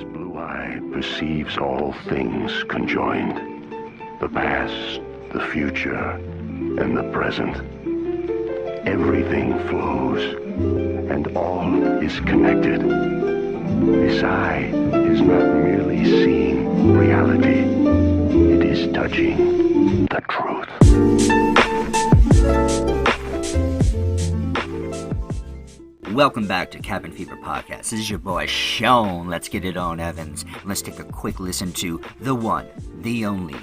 blue eye perceives all things conjoined, the past, the future, and the present. Everything flows, and all is connected. This eye is not merely seeing reality, it is touching the truth. Welcome back to Cabin Fever Podcast. This is your boy Sean. Let's get it on, Evans. Let's take a quick listen to the one, the only,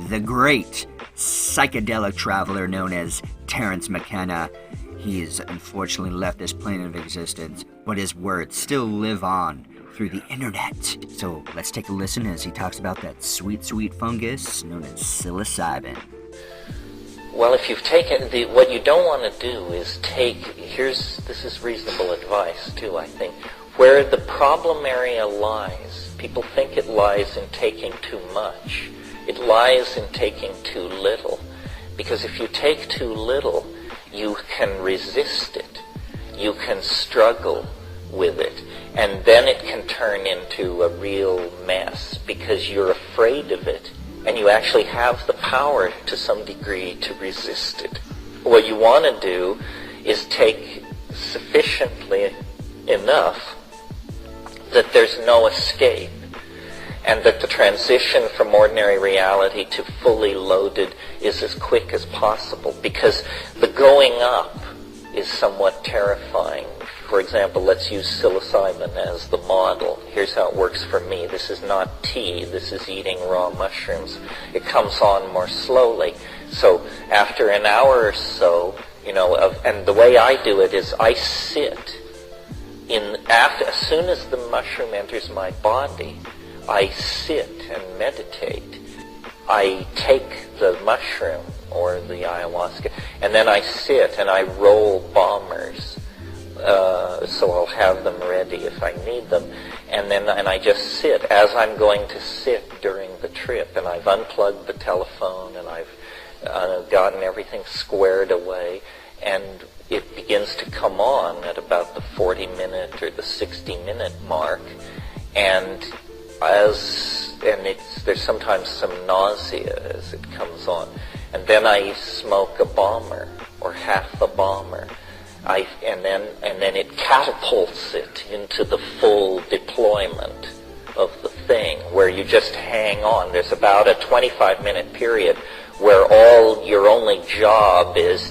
the great psychedelic traveler known as Terence McKenna. He has unfortunately left this plane of existence, but his words still live on through the internet. So let's take a listen as he talks about that sweet, sweet fungus known as psilocybin. Well, if you've taken what you don't want to do is this is reasonable advice too, I think, where the problem area lies. People think it lies in taking too much. It lies in taking too little. Because if you take too little, you can resist it. You can struggle with it. And then it can turn into a real mess because you're afraid of it. And you actually have the power to some degree to resist it. What you want to do is take sufficiently enough that there's no escape, and that the transition from ordinary reality to fully loaded is as quick as possible, because the going up is somewhat terrifying. For example, let's use psilocybin as the model. Here's how it works for me. This is not tea. This is eating raw mushrooms. It comes on more slowly. So after an hour or so, and the way I do it is I sit as soon as the mushroom enters my body, I sit and meditate. I take the mushroom or the ayahuasca, and then I sit and I roll bombers. So I'll have them ready if I need them, and I just sit as I'm going to sit during the trip, and I've unplugged the telephone, and I've gotten everything squared away, and it begins to come on at about the 40-minute or the 60-minute mark, and there's sometimes some nausea as it comes on, and then I smoke a bomber or half a bomber. And then it catapults it into the full deployment of the thing, where you just hang on. There's about a 25-minute period where your only job is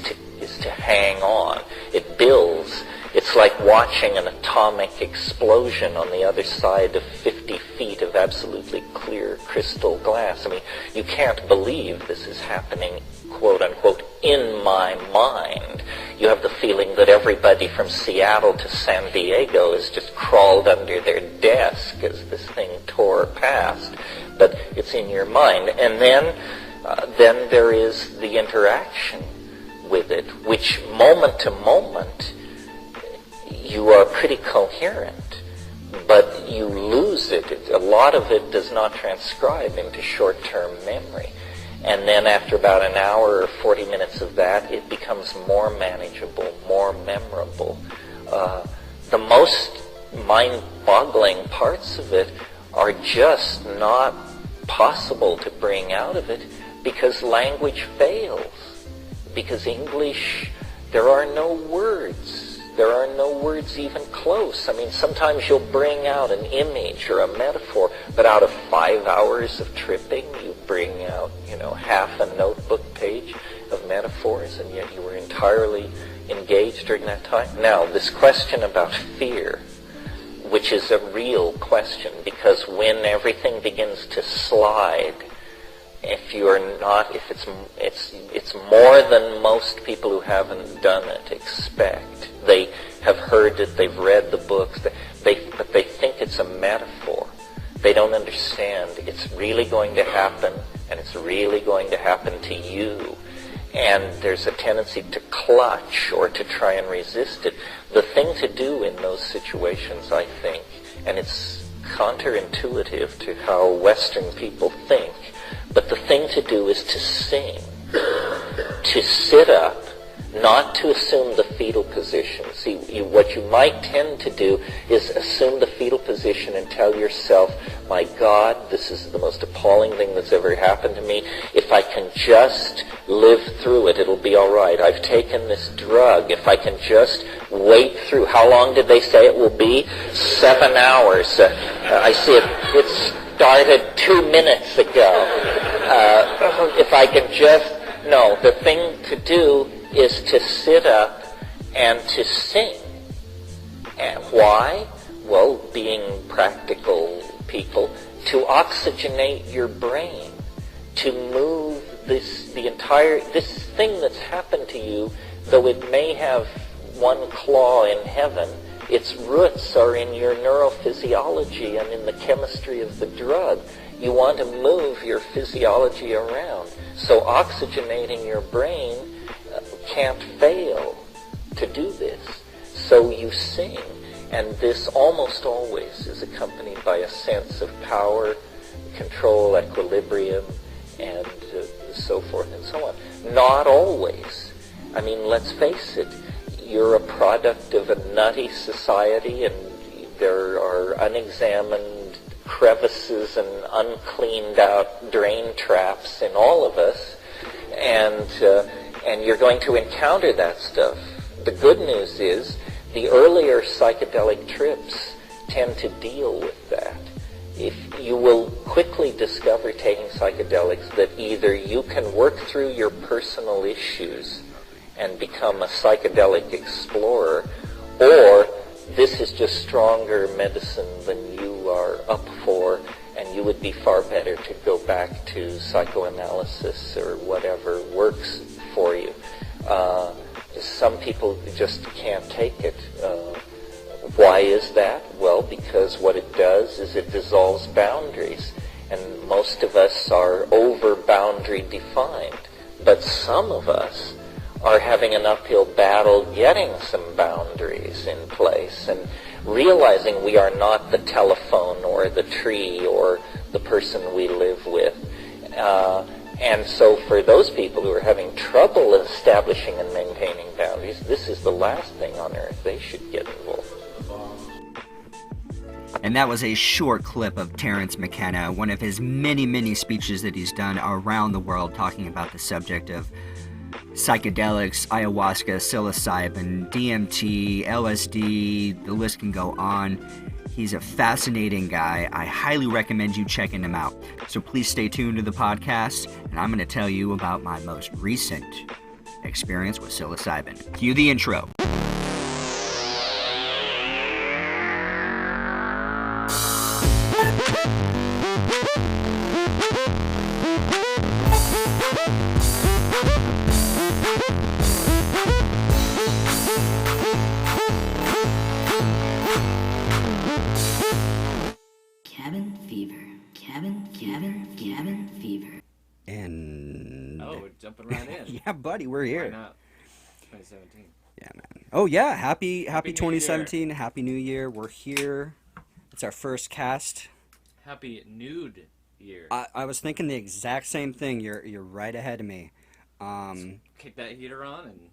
to hang on. It builds. It's like watching an atomic explosion on the other side of 50 feet of absolutely clear crystal glass. I mean, you can't believe this is happening, quote unquote, in my mind. You have the feeling that everybody from Seattle to San Diego has just crawled under their desk as this thing tore past. But it's in your mind. And then there is the interaction with it, which moment to moment you are pretty coherent, but you lose it. A lot of it does not transcribe into short-term memory. And then after about an hour or 40 minutes of that, it becomes more manageable, more memorable. The most mind-boggling parts of it are just not possible to bring out of it because language fails. Because English, there are no words. There are no words even close. I mean, sometimes you'll bring out an image or a metaphor, but out of 5 hours of tripping, you bring out, half a notebook page of metaphors, and yet you were entirely engaged during that time. Now, this question about fear, which is a real question, because when everything begins to slide, it's more than most people who haven't done it expect. They have heard it, they've read the books, but they think it's a metaphor. They don't understand it's really going to happen, and it's really going to happen to you. And there's a tendency to clutch or to try and resist it. The thing to do in those situations, I think, and it's counterintuitive to how Western people think, but the thing to do is to sing, to sit up, not to assume the fetal position. See, what you might tend to do is assume the fetal position and tell yourself, my God, this is the most appalling thing that's ever happened to me. If I can just live through it, it'll be all right. I've taken this drug. If I can just wait through, how long did they say it will be? 7 hours. I see it started 2 minutes ago. If I can just, no, the thing to do is to sit up and to sing. And why? Well, being practical people, to oxygenate your brain, to move this thing that's happened to you, though it may have one claw in heaven, its roots are in your neurophysiology and in the chemistry of the drug. You want to move your physiology around. So oxygenating your brain can't fail to do this. So you sing, and this almost always is accompanied by a sense of power, control, equilibrium, and so forth and so on. Not always. I mean, let's face it, you're a product of a nutty society, and there are unexamined crevices and uncleaned out drain traps in all of us, and you're going to encounter that stuff. The good news is the earlier psychedelic trips tend to deal with that. If you will quickly discover taking psychedelics that either you can work through your personal issues and become a psychedelic explorer, or this is just stronger medicine than you are up for, and you would be far better to go back to psychoanalysis or whatever works for you. Some people just can't take it. Why is that? Well, because what it does is it dissolves boundaries, and most of us are over boundary defined, but some of us are having an uphill battle getting some boundaries in place and realizing we are not the telephone or the tree or the person we live with. And so for those people who are having trouble establishing and maintaining boundaries, this is the last thing on earth they should get involved. And that was a short clip of Terence McKenna, one of his many, many speeches that he's done around the world talking about the subject of psychedelics, ayahuasca, psilocybin, DMT, LSD, the list can go on. He's a fascinating guy. I highly recommend you checking him out. So please stay tuned to the podcast, and I'm going to tell you about my most recent experience with psilocybin. Cue the intro. Cabin fever. And we're jumping right in. Yeah, buddy, we're here. Why not? 2017. Yeah, man. Oh yeah, happy 2017, New Year. Happy New Year. We're here. It's our first cast. Happy Nude Year. I was thinking the exact same thing. You're right ahead of me. Kick that heater on and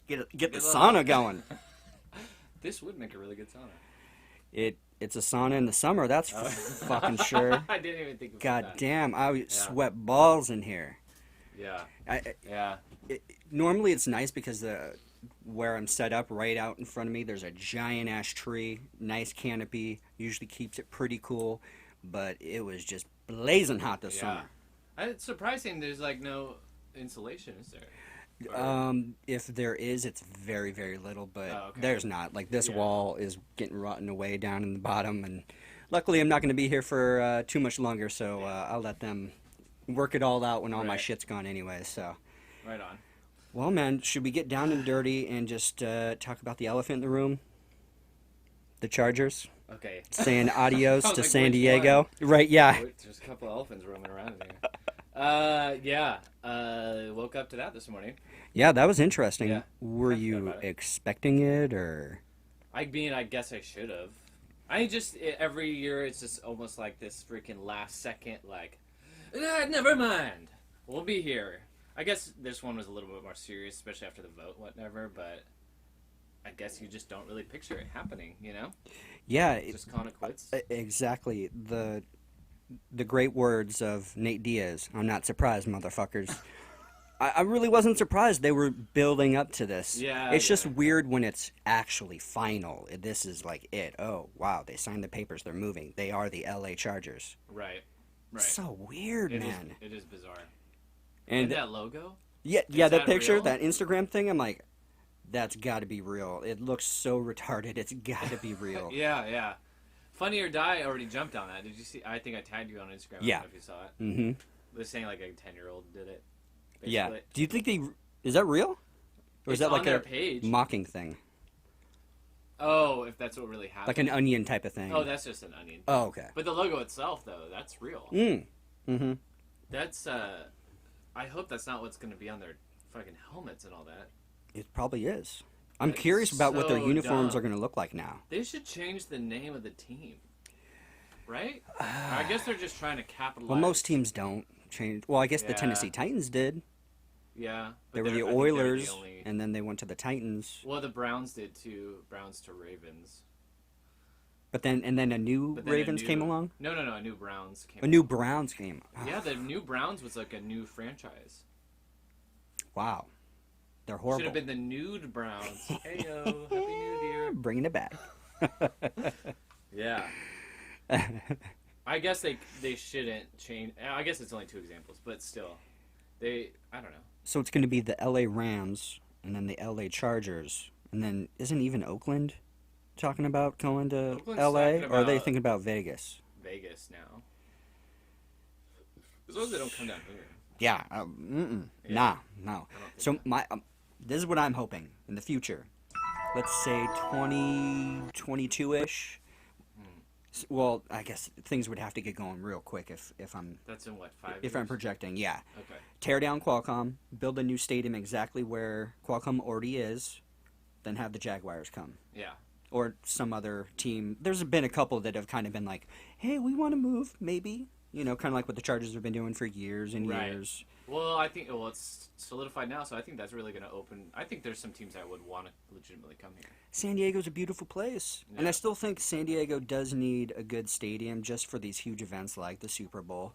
get the sauna going. This would make a really good sauna. It's a sauna in the summer, that's for fucking sure. I didn't even think of God that. damn, I sweat balls in here. Yeah. Normally it's nice because where I'm set up right out in front of me, there's a giant ash tree, nice canopy, usually keeps it pretty cool, but it was just blazing hot this summer. It's surprising there's like no insulation, is there? If there is, it's very, very little, but okay. There's not. Like, this wall is getting rotten away down in the bottom, and luckily I'm not going to be here for too much longer, so I'll let them work it all out when all my shit's gone anyway, so. Right on. Well, man, should we get down and dirty and just talk about the elephant in the room? The Chargers? Okay. Saying adios to like, San which Diego? one? Right, yeah. There's a couple elephants roaming around in here. Woke up to that this morning. Yeah, that was interesting. Yeah. Were you expecting it, or? I guess I should have. Every year it's just almost like this freaking last second, like, never mind. We'll be here. I guess this one was a little bit more serious, especially after the vote, whatever. But I guess you just don't really picture it happening, you know? Yeah, Just calling it quits. exactly. The great words of Nate Diaz. I'm not surprised, motherfuckers. I really wasn't surprised they were building up to this. Yeah, It's just yeah. weird when it's actually final. This is like it. Oh, wow, they signed the papers. They're moving. They are the LA Chargers. Right. So weird, It is, man. it is bizarre. And that logo? yeah, Is that that picture, real? that Instagram thing, I'm like, that's got to be real. It looks so retarded. It's got to be real. Yeah. Funny or Die already jumped on that. Did you see? I think I tagged you on Instagram. I Yeah. don't know if you saw it. Mm-hmm. They're saying like a 10-year-old did it. Yeah. basically. Do you think is that real? Or is It's that like on their a page. mocking thing? Oh, if that's what really happened. Like an onion type of thing? Oh, that's just an onion. Oh, okay. But the logo itself, though, that's real. Mm-hmm. That's, I hope that's not what's going to be on their fucking helmets and all that. It probably is. I'm That's curious about what their so uniforms dumb. are going to look like now. They should change the name of the team. Right? I guess they're just trying to capitalize. Well, most teams don't change. Well, I guess the Yeah. Tennessee Titans did. Yeah. They but were the I think they're Oilers, only- and then they went to the Titans. Well, the Browns did too. Browns to Ravens. But then a new But then Ravens came along. No, a new Browns came A new along. Browns came. Yeah, the new Browns was like a new franchise. Wow, they're Should horrible. have been the Nude Browns. Heyo, Happy New Year. Bringing it back. Yeah. I guess they shouldn't change. I guess it's only 2 examples, but still, I don't know. So it's going to be the L.A. Rams, and then the L.A. Chargers, and then isn't even Oakland talking about going to Oakland's L.A. talking or are they about- thinking about Vegas? Vegas now. As long as they don't come down here. Yeah. Yeah. No. I don't think So this is what I'm hoping in the future. Let's say 2022-ish. Well, I guess things would have to get going real quick if I'm That's in what, 5 if years? I'm projecting. Yeah. Okay. Tear down Qualcomm, build a new stadium exactly where Qualcomm already is, then have the Jaguars come. Yeah. Or some other team. There's been a couple that have kind of been like, hey, we want to move, maybe. You know, kind of like what the Chargers have been doing for years and Right. years. Well, I think it's solidified now, so I think that's really going to open. I think there's some teams that would want to legitimately come here. San Diego's a beautiful place. And Yeah. I still think San Diego does need a good stadium just for these huge events like the Super Bowl.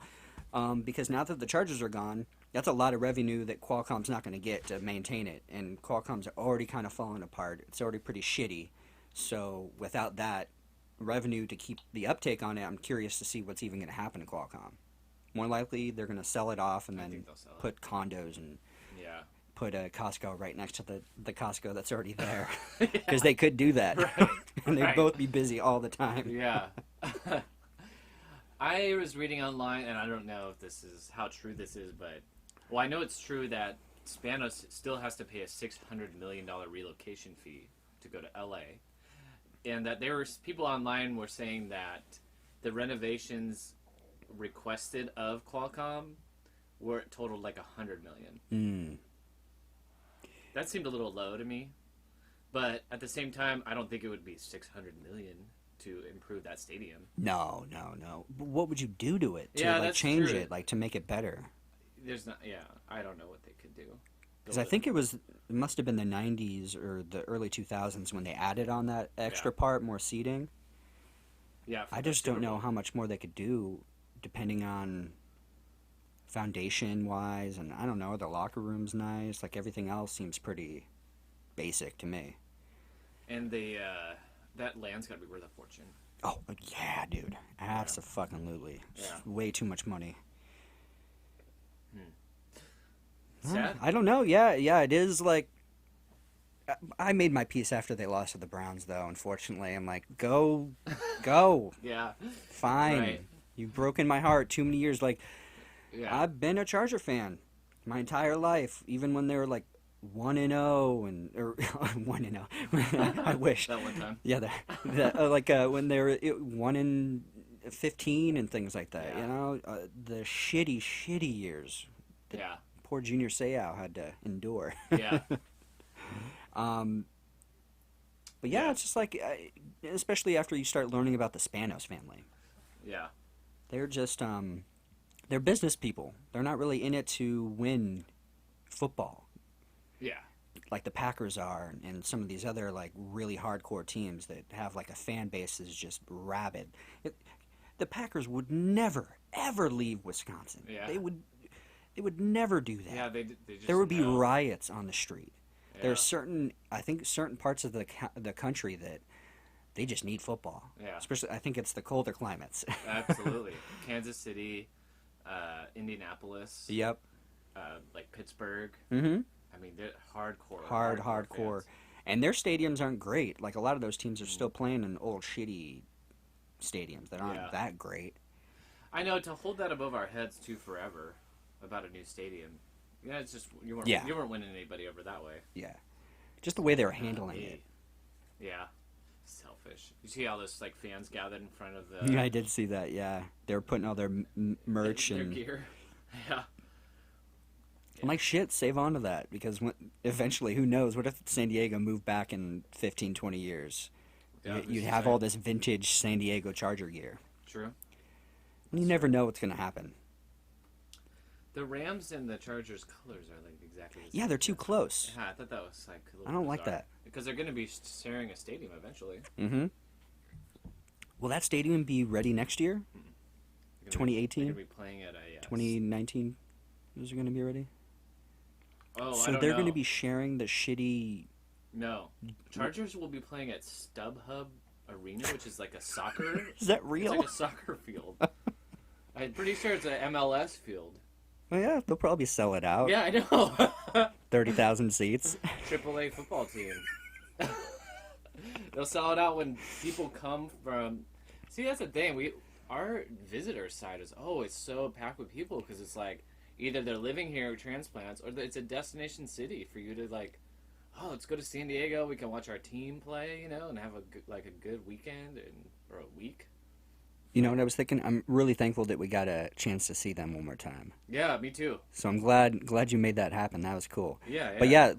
Because now that the Chargers are gone, that's a lot of revenue that Qualcomm's not going to get to maintain it. And Qualcomm's already kind of falling apart. It's already pretty shitty. So without that revenue to keep the uptake on it, I'm curious to see what's even going to happen to Qualcomm. More likely, they're going to sell it off and I then think they'll sell it. put condos and Yeah. put a Costco right next to the Costco that's already there. Because they could do that. Right. And they'd Right. both be busy all the time. Yeah. I was reading online, and I don't know if this is how true this is, but I know it's true that Spanos still has to pay a $600 million relocation fee to go to LA, and that there were people online were saying that the renovations requested of Qualcomm were totaled like $100 million. Mm. That seemed a little low to me, but at the same time, I don't think it would be $600 million to improve that stadium. No. But what would you do to it to Yeah, like that's change true. it, like to make it better? There's not. Yeah, I don't know what they could do. Because I think it must have been the 90s or the early 2000s when they added on that extra part, more seating. Yeah. for I the just don't Super know Bowl. how much more they could do depending on foundation wise, and I don't know, the locker room's nice, like everything else seems pretty basic to me. And that land's got to be worth a fortune. Oh yeah, dude, absolutely. Yeah. It's way too much money. Sad. I don't know. Yeah, it is like. I made my peace after they lost to the Browns, though. Unfortunately, I'm like, go, Yeah. fine. Right. You've broken my heart too many years. Like, Yeah. I've been a Charger fan my entire life, even when they were like 1-0 or 1-0. I wish. That one time. Yeah, when they were 1-15 and things like that. Yeah. You know, the shitty years. Yeah. Poor Junior Seau had to endure. Yeah. But yeah, Yeah. it's just like, especially after you start learning about the Spanos family. Yeah. They're just, they're business people. They're not really in it to win football. Yeah. Like the Packers are, and some of these other like really hardcore teams that have like a fan base is just rabid. The Packers would never ever leave Wisconsin. Yeah. They would never do that. Yeah, they just There would be know. riots on the street. Yeah. There's certain parts of the country that they just need football. Yeah. Especially, I think it's the colder climates. Absolutely. Kansas City, Indianapolis. Yep. Like Pittsburgh. Mm-hmm. I mean, they're hardcore. Hardcore. Fans. And their stadiums aren't great. Like a lot of those teams are still playing in old shitty stadiums that aren't that great. I know, to hold that above our heads too forever about a new stadium. Yeah, it's just you weren't winning anybody over that way. Yeah. Just the way they were handling it. Yeah. Selfish. You see all those like fans gathered in front of the Yeah, I did see that. Yeah. They were putting all their merch their and gear. Yeah. I'm like, shit, save on to that, because eventually, who knows, what if San Diego moved back in 15, 20 years? Yeah, You'd have all this vintage San Diego Charger gear. True. You never know what's going to happen. The Rams and the Chargers colors are like exactly the same. Yeah, they're too close. Yeah, I thought that was like a little I don't like bizarre. that. Because they're going to be sharing a stadium eventually. Mm-hmm. Will that stadium be ready next year? 2018? They're going to be playing at a 2019? Is it going to be ready? Oh, So I don't they're know. going to be sharing the shitty... No. Chargers will be playing at StubHub Arena, which is like a soccer... Is that real? It's like a soccer field. I'm pretty sure it's an MLS field. Oh, yeah, they'll probably sell it out. Yeah, I know. 30,000 seats. AAA football team. They'll sell it out when people come from... See, that's the thing. Our visitor side is always so packed with people because it's like either they're living here, transplants, or it's a destination city for you to like, oh, let's go to San Diego. We can watch our team play, and have a good weekend or a week. You know what I was thinking? I'm really thankful that we got a chance to see them one more time. Yeah, me too. So I'm glad you made that happen. That was cool. Yeah. But yeah,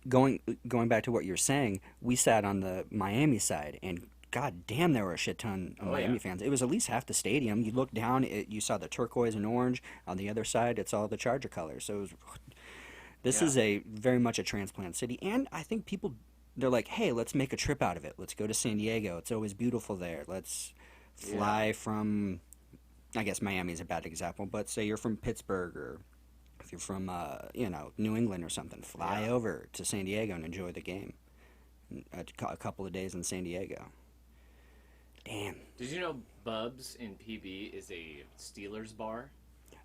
going back to what you were saying, we sat on the Miami side, and god damn, there were a shit ton of Miami fans. It was at least half the stadium. You look down, you saw the turquoise and orange. On the other side, it's all the Charger colors. So this is a very much a transplant city, and I think people, they're like, hey, let's make a trip out of it. Let's go to San Diego. It's always beautiful there. Let's fly from, I guess Miami's a bad example, but say you're from Pittsburgh, or if you're from New England or something, fly over to San Diego and enjoy the game. A couple of days in San Diego. Damn. Did you know Bub's in PB is a Steelers bar?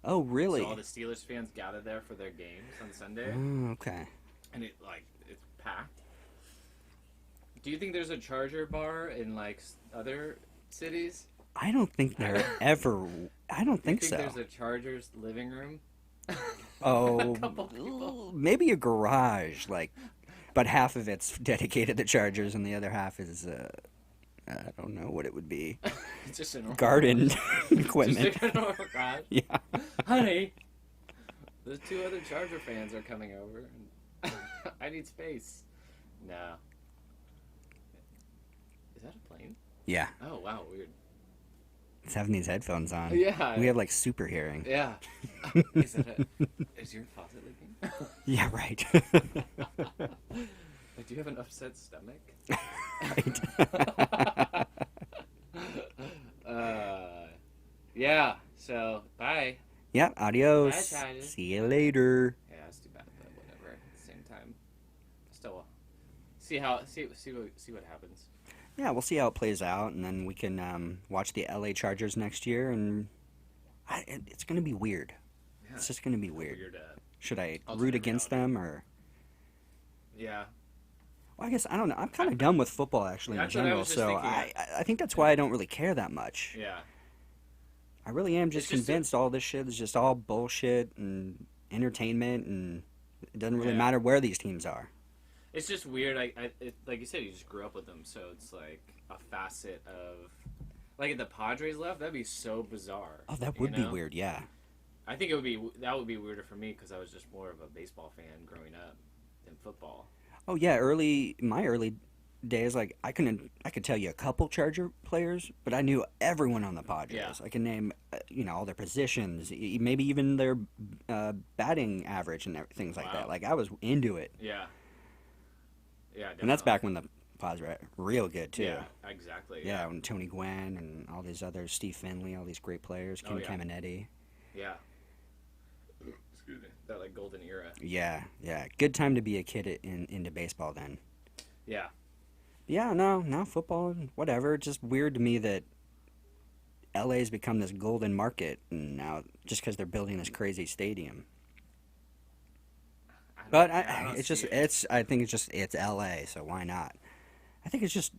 Oh, really? So all the Steelers fans gather there for their games on Sunday. Oh, okay. And it's packed. Do you think there's a Charger bar in like other cities? I don't think there ever. I don't think Do you so. think there's a Chargers living room? Oh, couple people. maybe a garage, but half of it's dedicated to Chargers, and the other half is I don't know what it would be. It's just a normal Garden garage. equipment. Just a normal garage. Yeah. Honey, the two other Charger fans are coming over. I need space. No. Is that a plane? Yeah. Oh, wow, weird. It's having these headphones on. Yeah. We have like super hearing. Yeah. Is your faucet leaking? Yeah, right. Like, do you have an upset stomach? Right. Yeah, so, bye. Yeah, adios. Bye, Charlie. See you later. Yeah, it's too bad, but whatever. At the same time, still, see what happens. Yeah, we'll see how it plays out, and then we can watch the LA Chargers next year, and it's going to be weird. Yeah, It's just going to be weird. Should I alternate root against reality. them, or... Yeah. Well, I guess, I don't know. I'm kind of done with football, actually, in That's what I general, was just so thinking. I think that's why I don't really care that much. Yeah. I really am just It's just convinced all this shit is just all bullshit and entertainment, and it doesn't really Yeah. matter where these teams are. It's just weird. Like you said, you just grew up with them, so it's like a facet of, like, if the Padres left, that'd be so bizarre. Oh, that you would be know? weird, yeah. I think that would be weirder for me because I was just more of a baseball fan growing up than football. Oh, yeah, my early days, like I could tell you a couple Charger players, but I knew everyone on the Padres. Yeah. I can name, all their positions, maybe even their batting average and things like that. Wow. Like I was into it, Yeah. Yeah, and that's definitely. back when the Padres were real good too. Yeah, exactly. Yeah, when Tony Gwynn and all these others, Steve Finley, all these great players, Ken yeah. Caminiti. Yeah. Excuse me. That like golden era. Yeah, good time to be a kid into baseball then. Yeah. Yeah, no, football, whatever. It's just weird to me that LA's become this golden market and now just because they're building this crazy stadium. But I think it's LA, so why not? I think it's just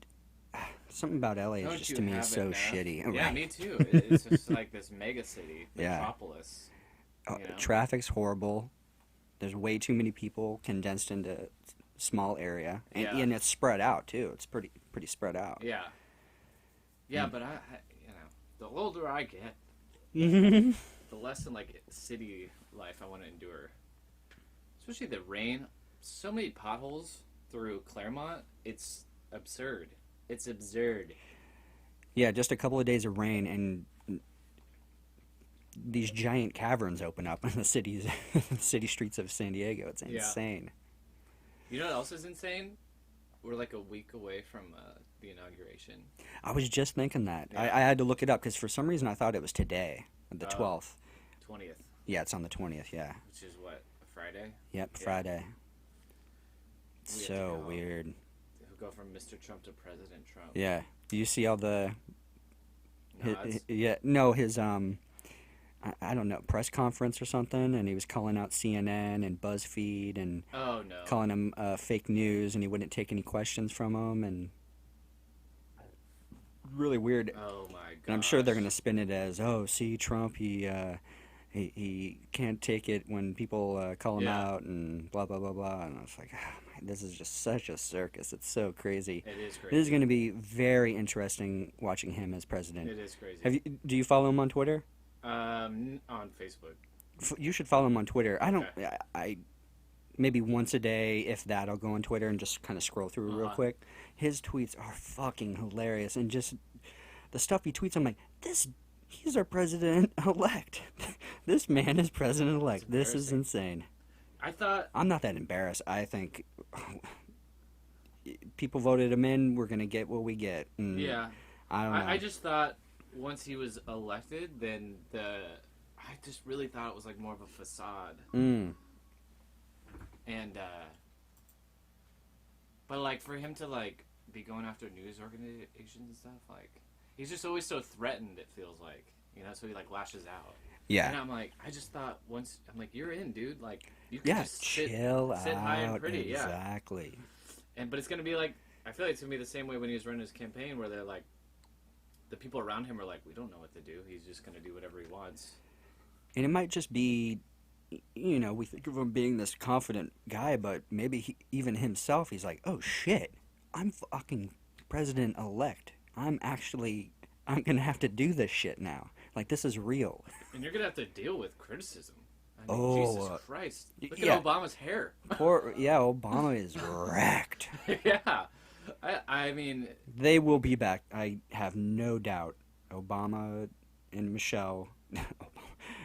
something about LA is Don't just you to me have so enough? shitty. Yeah, Right. me too. It's just like this mega city, Yeah. metropolis. You know? Traffic's horrible. There's way too many people condensed into a small area, Yeah. and it's spread out too. It's pretty spread out. Yeah. Yeah, but I the older I get, Mm-hmm. the less in like city life I want to endure. Especially the rain. So many potholes through Claremont. It's absurd. It's absurd. Yeah, just a couple of days of rain and these giant caverns open up in the city streets of San Diego. It's Yeah. insane. You know what else is insane? We're like a week away from the inauguration. I was just thinking that. Yeah. I had to look it up because for some reason I thought it was today, the Oh. 12th. 20th, Yeah, it's on the 20th, yeah. which is what, a Friday? Yep, Yeah. Friday. We have to So go. weird. We'll go from Mr. Trump to President Trump. Yeah. Do you see all the... Nods. His I don't know, press conference or something, and he was calling out CNN and BuzzFeed and Oh, no. calling them fake news, and he wouldn't take any questions from them, and really weird. Oh, my God. And I'm sure they're gonna spin it as, oh, see, Trump, he can't take it when people call him Yeah. out and blah blah blah blah. And I was like, oh, man, this is just such a circus. It's so crazy. It is crazy. This is gonna be very interesting watching him as president. It is crazy. Do you follow him on Twitter? On Facebook. You should follow him on Twitter. I don't. Okay. I maybe once a day, if that, I'll go on Twitter and just kind of scroll through real Uh-huh. quick. His tweets are fucking hilarious, and just the stuff he tweets, I'm like, he's our president-elect. This man is president-elect. This is embarrassing. insane. I thought... I'm not that embarrassed. I think people voted him in. We're gonna get what we get. And Yeah. I don't know. I just thought once he was elected, then I just really thought it was like more of a facade. Mm. And, but like for him to like be going after news organizations and stuff, like he's just always so threatened, it feels like, so he like lashes out. Yeah. And I'm like, I just thought once, I'm like, you're in, dude. Like, you can Yeah. just Chill out. sit high and pretty, yeah. Exactly. But it's gonna be like, I feel like it's gonna be the same way when he was running his campaign, where they're like, the people around him are like, we don't know what to do. He's just gonna do whatever he wants. And it might just be, we think of him being this confident guy, but maybe even himself, he's like, oh shit, I'm fucking president-elect. I'm gonna have to do this shit now. Like, this is real. And you're gonna have to deal with criticism. I mean, Oh, Jesus Christ! Look yeah. at Obama's hair. Obama is wrecked. Yeah, I mean, They will be back. I have no doubt. Obama and Michelle,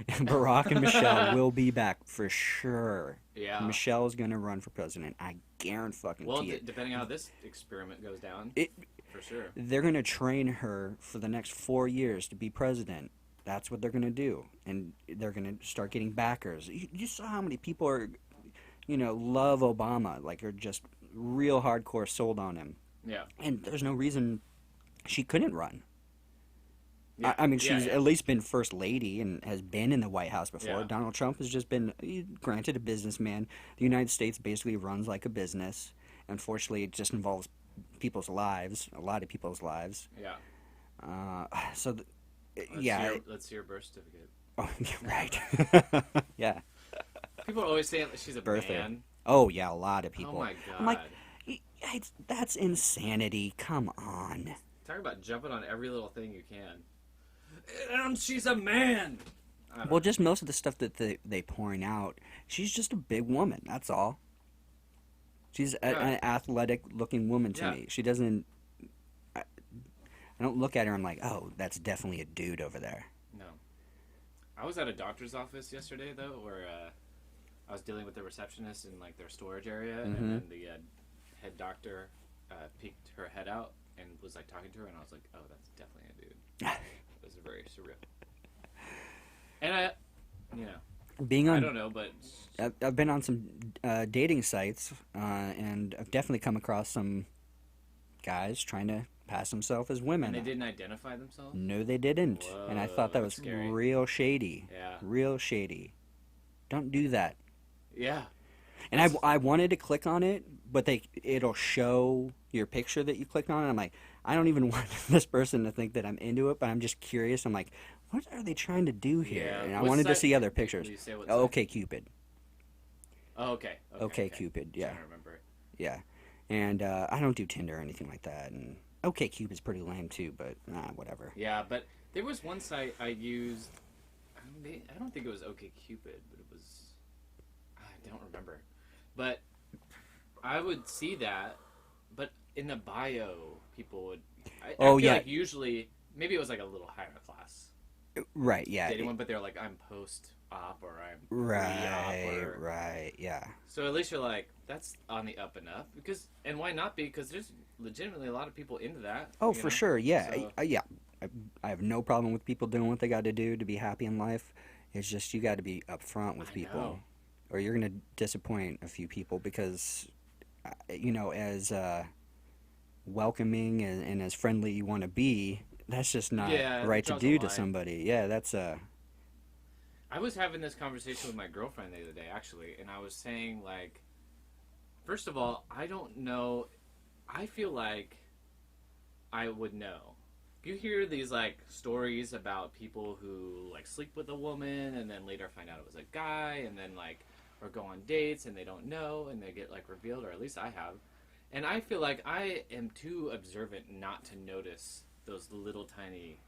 Barack and Michelle will be back for sure. yeah. Michelle's gonna run for president. I guarantee fucking Well, it. depending on how this experiment goes down, for sure. They're gonna train her for the next 4 years to be president. That's what they're gonna do, and they're gonna start getting backers. You saw how many people are, love Obama, like are just real hardcore sold on him, Yeah. and there's no reason she couldn't run. Yeah. I mean, Yeah, she's yeah. at least been first lady and has been in the White House before. Yeah. Donald Trump has just been, granted, a businessman. The United States basically runs like a business. Unfortunately, it just involves people's lives, a lot of people's lives. Yeah. Let's see your birth certificate. Oh, right. Yeah. People are always saying that she's a Birthday. man. Oh, yeah, a lot of people. Oh my God. I'm like, that's insanity. Come on. Talk about jumping on every little thing you can. And she's a man. I don't Well, know. just most of the stuff that they pouring out, she's just a big woman. That's all. She's Yeah. an athletic-looking woman to Yeah. me. She doesn't. I don't look at her. I'm like, oh, that's definitely a dude over there. No. I was at a doctor's office yesterday though, where I was dealing with the receptionist in like their storage area, Mhm. and then the head doctor peeked her head out and was like talking to her, and I was like, oh, that's definitely a dude. It was very surreal. And I, you know, Being on, I don't know, but I've been on some dating sites, and I've definitely come across some guys trying to pass themselves as women. and they didn't identify themselves. No, they didn't. And I thought that Whoa, was that's scary. real shady. Yeah. Real shady. Don't do that. Yeah. And I wanted to click on it, but it'll show your picture that you clicked on. And I'm like, I don't even want this person to think that I'm into it, but I'm just curious. I'm like, what are they trying to do here? Yeah. And I What wanted to site- see other pictures. Will you say what Oh, site? okay, Cupid. Oh, okay. Okay, Cupid. Yeah. I don't remember it. Yeah. And I don't do Tinder or anything like that. And okay, Cupid's pretty lame too, but whatever. Yeah, but there was one site I used. I don't think it was OkCupid, but it was. I don't remember. But I would see that, but in the bio, people would. I feel yeah. like usually, maybe it was like a little higher class Right, yeah. dating one, but they're like, I'm post-op or I'm Right, pre-op. Or... right, yeah. So at least you're like, that's on the up and up. And why not be? Because there's legitimately a lot of people into that. Oh, you for know? sure, yeah. So- Yeah. I have no problem with people doing what they got to do to be happy in life. It's just you got to be upfront with I people, know. or you're going to disappoint a few people because, as welcoming and as friendly you want to be, that's just not Yeah, right to draws a do to line. somebody. Yeah, that's I was having this conversation with my girlfriend the other day, actually, and I was saying, like, first of all, I don't know. I feel like I would know. You hear these, like, stories about people who, like, sleep with a woman and then later find out it was a guy and then, like, or go on dates and they don't know and they get, like, revealed, or at least I have. And I feel like I am too observant not to notice those little tiny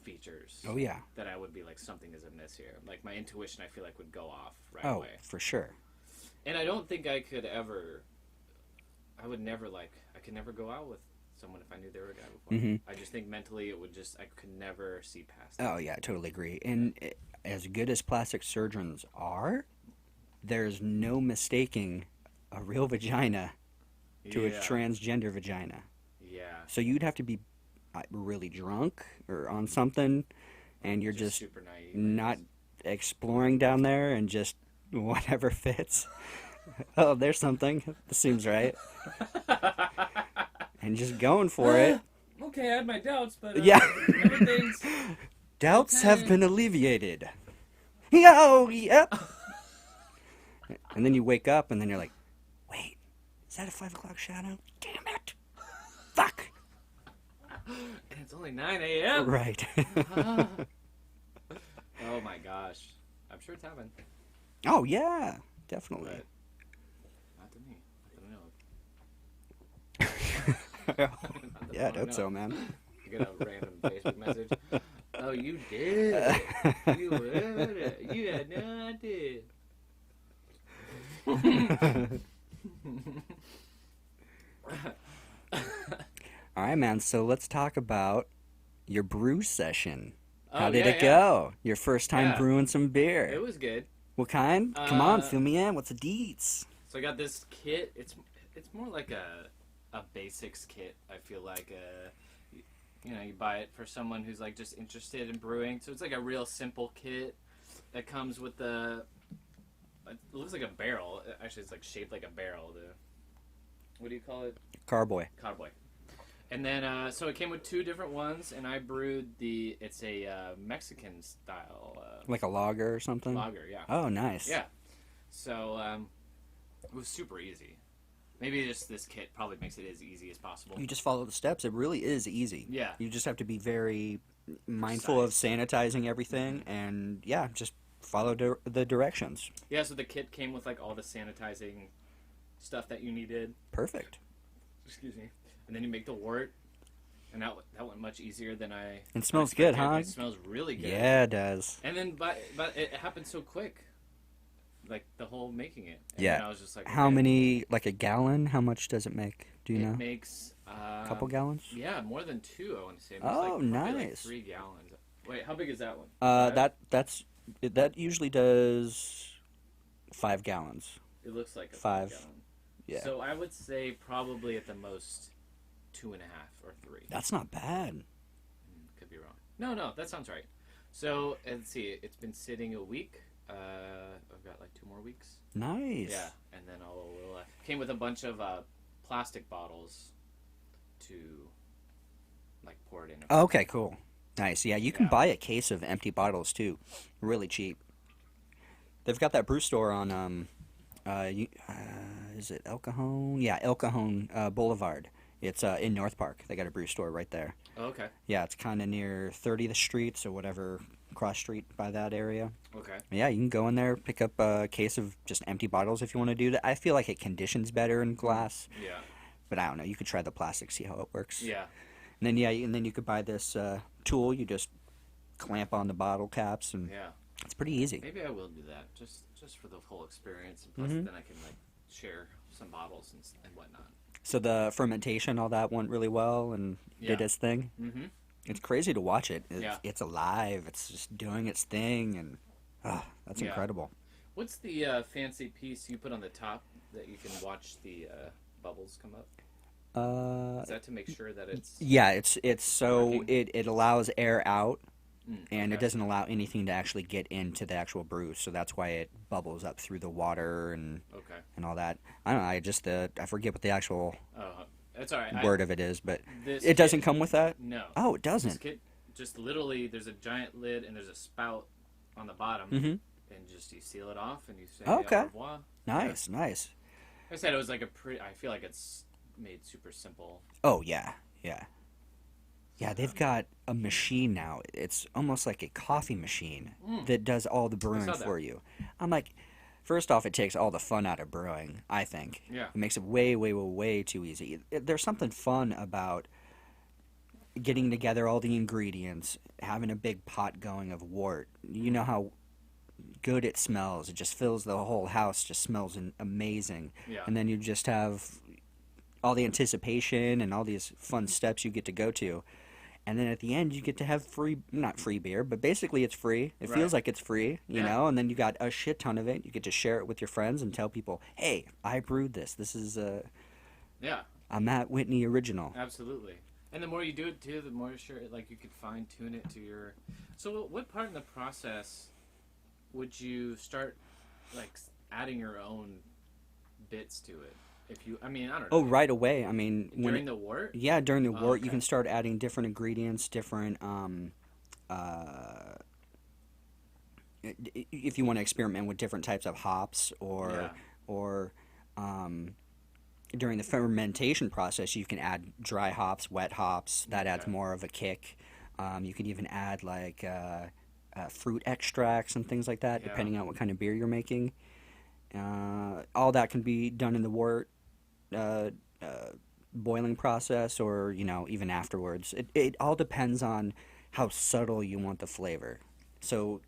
features. oh yeah. That I would be like, something is amiss here. Like, my intuition, I feel like, would go off right Oh, away. for sure. And I don't think I could ever. I would never I could never go out with someone if I knew they were a guy before. Mhm. I just think mentally it would I could never see past it. Oh yeah, I totally agree. And as good as plastic surgeons are, there's no mistaking a real vagina to a Yeah. transgender vagina. Yeah. So you'd have to be really drunk or on something, and you're just super naive. not exploring down there and just whatever fits. Oh, there's something. This seems right. And just going for it. Okay, I had my doubts, but Yeah. everything's. Doubts have Okay. been alleviated. Oh, yep. And then you wake up, and then you're like, wait, is that a 5 o'clock shadow? Damn it. Fuck. And it's only 9 a.m. Right. Oh my gosh. I'm sure it's happened. Oh, yeah, definitely. But not to me. Yeah, I hope so, man. You get a random Facebook message. Oh, you did. You heard it. You had no idea. All right, man, so let's talk about your brew session. How Oh, did yeah, it yeah. go? Your first time Yeah. brewing some beer. It was good. What kind? Come on, Uh, fill me in. What's the deets? So I got this kit. It's more like a basics kit. I feel like you buy it for someone who's like just interested in brewing. So it's like a real simple kit that comes with it looks like a barrel. Actually, it's like shaped like a barrel. What do you call it? Carboy. Cowboy. And then, so it came with 2 different ones, and I brewed it's a Mexican style Like a lager or something? lager, yeah. Oh, nice. Yeah. So, it was super easy. Maybe just this kit probably makes it as easy as possible. You just follow the steps. It really is easy. Yeah. You just have to be very mindful of sanitizing everything and, yeah, just follow the directions. Yeah, so the kit came with, like, all the sanitizing stuff that you needed. Perfect. Excuse me. And then you make the wort, and that went much easier than I It smells good, expected. huh? It smells really good. Yeah, it does. And then, but it happened so quick. like the whole making it. And Yeah. then I was just like, How okay, many, like a gallon? How much does it make? Do you it know? makes A couple gallons? Yeah, more than 2. I want to say. It makes Oh, probably like nice. 3 gallons. Wait, how big is that one? That usually does 5 gallons. It looks like a 5. gallon. Yeah. So I would say probably at the most 2.5 or 3. That's not bad. Could be wrong. No, that sounds right. So let's see. It's been sitting a week. I've got like 2 more weeks. Nice. Yeah, and then we'll came with a bunch of plastic bottles to like pour it in. Okay, cool. Nice. Yeah, you can Yeah. buy a case of empty bottles too, really cheap. They've got that brew store on is it El Cajon? Yeah, El Cajon Boulevard. It's in North Park. They got a brew store right there. Oh, okay. Yeah, it's kind of near 30th Street or whatever cross street by that area. Okay. Yeah, you can go in there, pick up a case of just empty bottles if you want to do that. I feel like it conditions better in glass, Yeah. but I don't know. You could try the plastic, see how it works. Yeah. And then you could buy this tool. You just clamp on the bottle caps, and Yeah. it's pretty easy. Maybe I will do that just for the whole experience, and plus Mhm. then I can like share some bottles and whatnot. So the fermentation, all that went really well and did Yeah. its thing. Mm-hmm. It's crazy to watch it. Yeah. It's alive. It's just doing its thing, and that's Yeah. incredible. What's the fancy piece you put on the top that you can watch the bubbles come up? Is that to make sure that it's... Yeah, it's so working? it allows air out, and it okay. doesn't allow anything to actually get into the actual brew. So that's why it bubbles up through the water and Okay. all that. I don't know. I forget what the actual Oh, that's all right. word of it is, but This it doesn't kit- come with that. No. Oh, it This doesn't. kit, just literally, there's a giant lid and there's a spout on the bottom, Mhm. and just you seal it off and you say Okay. au revoir. Nice, nice. I said it was like I feel like it's made super simple. Oh yeah, yeah. Yeah, they've got a machine now. It's almost like a coffee machine that does all the brewing saw that. for you. I'm like, first off, it takes all the fun out of brewing, I think. Yeah. It makes it way, way, way, way too easy. There's something fun about getting together all the ingredients, having a big pot going of wort. You know how good it smells. It just fills the whole house, just smells amazing. Yeah. And then you just have all the anticipation and all these fun steps you get to go to. And then at the end, you get to have not free beer, but basically it's free. It feels Right. like it's free, you Yeah. know? And then you got a shit ton of it. You get to share it with your friends and tell people, hey, I brewed this. This is Yeah, a Matt Whitney original. absolutely. And the more you do it too, the more sure like you could fine tune it to your. So what part in the process would you start like adding your own bits to it? If you, I mean, I don't know. Oh, right away. I mean, During the wort? yeah, during the Oh, wort, you okay. can start adding different ingredients, different if you want to experiment with different types of hops or during the fermentation process, you can add dry hops, wet hops. That adds Okay. more of a kick. You could even add like fruit extracts and things like that, Yeah. depending on what kind of beer you're making. All that can be done in the wort boiling process, or even afterwards. It all depends on how subtle you want the flavor. So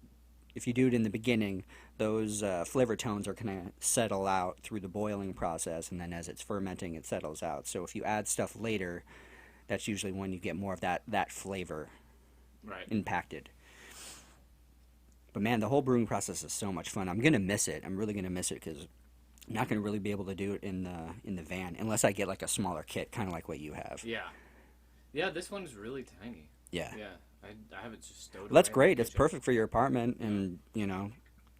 if you do it in the beginning, those flavor tones are going to settle out through the boiling process, and then as it's fermenting, it settles out. So if you add stuff later, that's usually when you get more of that flavor Right. impacted. But man, the whole brewing process is so much fun. I'm gonna miss it. I'm really gonna miss it because I'm not gonna really be able to do it in the van unless I get like a smaller kit, kind of like what you have. Yeah. Yeah, this one's really tiny. Yeah. Yeah. I have it just stowed Well, that's away in great. the It's kitchen. perfect for your apartment, and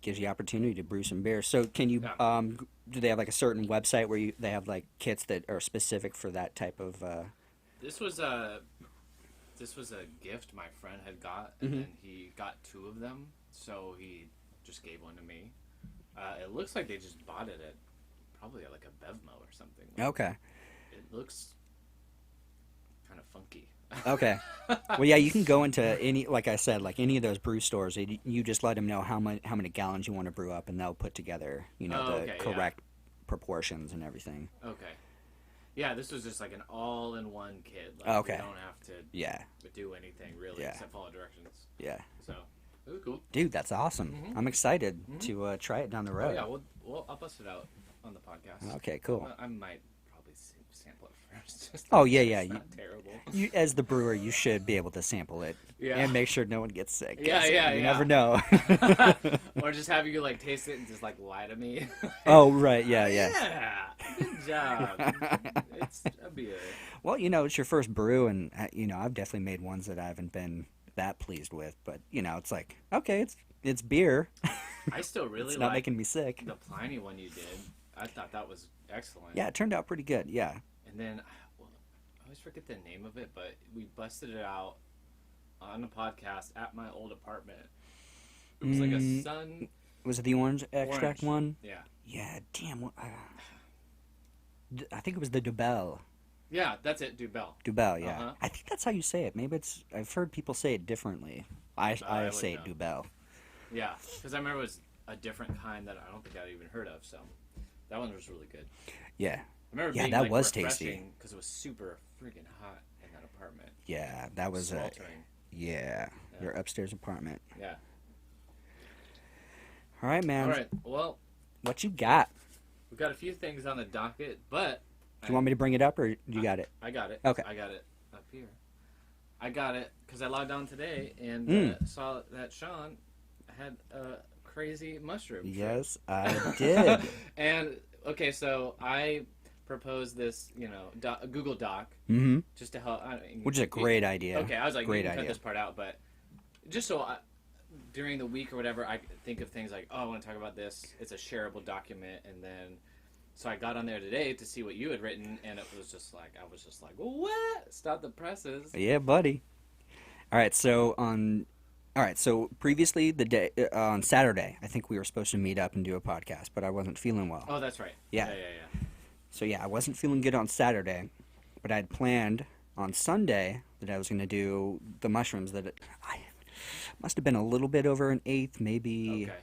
gives you opportunity to brew some beer. So can you? Yeah. Do they have like a certain website where they have like kits that are specific for that type of? This was a gift my friend had got, and then he got 2 of them, so he just gave one to me. It looks like they just bought it at probably at like a Bevmo or something. Okay. It looks kind of funky. Okay. Well, yeah, you can go into any, like I said, like any of those brew stores. You just let them know how many gallons you want to brew up, and they'll put together, Oh, the okay, yeah. correct proportions and everything. Okay. Yeah, this was just like an all-in-one kit. Like, Okay. You don't have to Yeah. do anything really Yeah. except follow directions. Yeah. So, It was cool. Dude, that's awesome. I'm excited to try it down the Oh, road. yeah, I'll bust it out on the podcast. Okay, cool. I might probably sample it first. Just Oh, to yeah, make sure yeah. It's not terrible. You, as the brewer, you should be able to sample it Yeah. and make sure no one gets sick. 'cause Yeah, You yeah. never know. Or just have you like taste it and just like lie to me. Oh, right. Yeah, yeah. Yeah, good job. It's a beer. Well, it's your first brew, and I've definitely made ones that I haven't been that pleased with. But it's like, okay, it's beer. I still really It's not like making me sick. the Pliny one you did. I thought that was excellent. Yeah, it turned out pretty good. Yeah. And then, well, I always forget the name of it, but we busted it out on the podcast at my old apartment. It was like a sun. Was it the orange extract one? Yeah. Yeah. Damn. I think it was the Dubel. Yeah, that's it, Dubel. Dubel. Yeah. Uh-huh. I think that's how you say it. Maybe it's. I've heard people say it differently. I would say know. Dubel. Yeah, because I remember it was a different kind that I don't think I'd even heard of. So that one was really good. Yeah. I remember Yeah, being that like, was tasty. refreshing because it was super freaking hot in that apartment. Yeah, that was a. Sweltering. Yeah, your upstairs apartment. Yeah. All right, man. All right. Well, What you got? we've got a few things on the docket, but Do you want me to bring it up, or you got it? I got it. Okay. I got it up here. I got it because I logged on today and saw that Sean had a crazy mushroom trip. Yes, I did. And okay, so I proposed this, Google Doc Mm-hmm. just to help. Which is a great idea. Okay, I was like, great you can cut idea. this part out, but just so during the week or whatever, I think of things like, oh, I want to talk about this. It's a shareable document, and then so I got on there today to see what you had written, and it was just like, I was just like, what? Stop the presses. Yeah, buddy. All right, so previously the day on Saturday, I think we were supposed to meet up and do a podcast, but I wasn't feeling well. Oh, that's right. Yeah. Yeah. So yeah, I wasn't feeling good on Saturday, but I'd planned on Sunday that I was going to do the mushrooms that I must have been a little bit over an eighth, maybe Okay.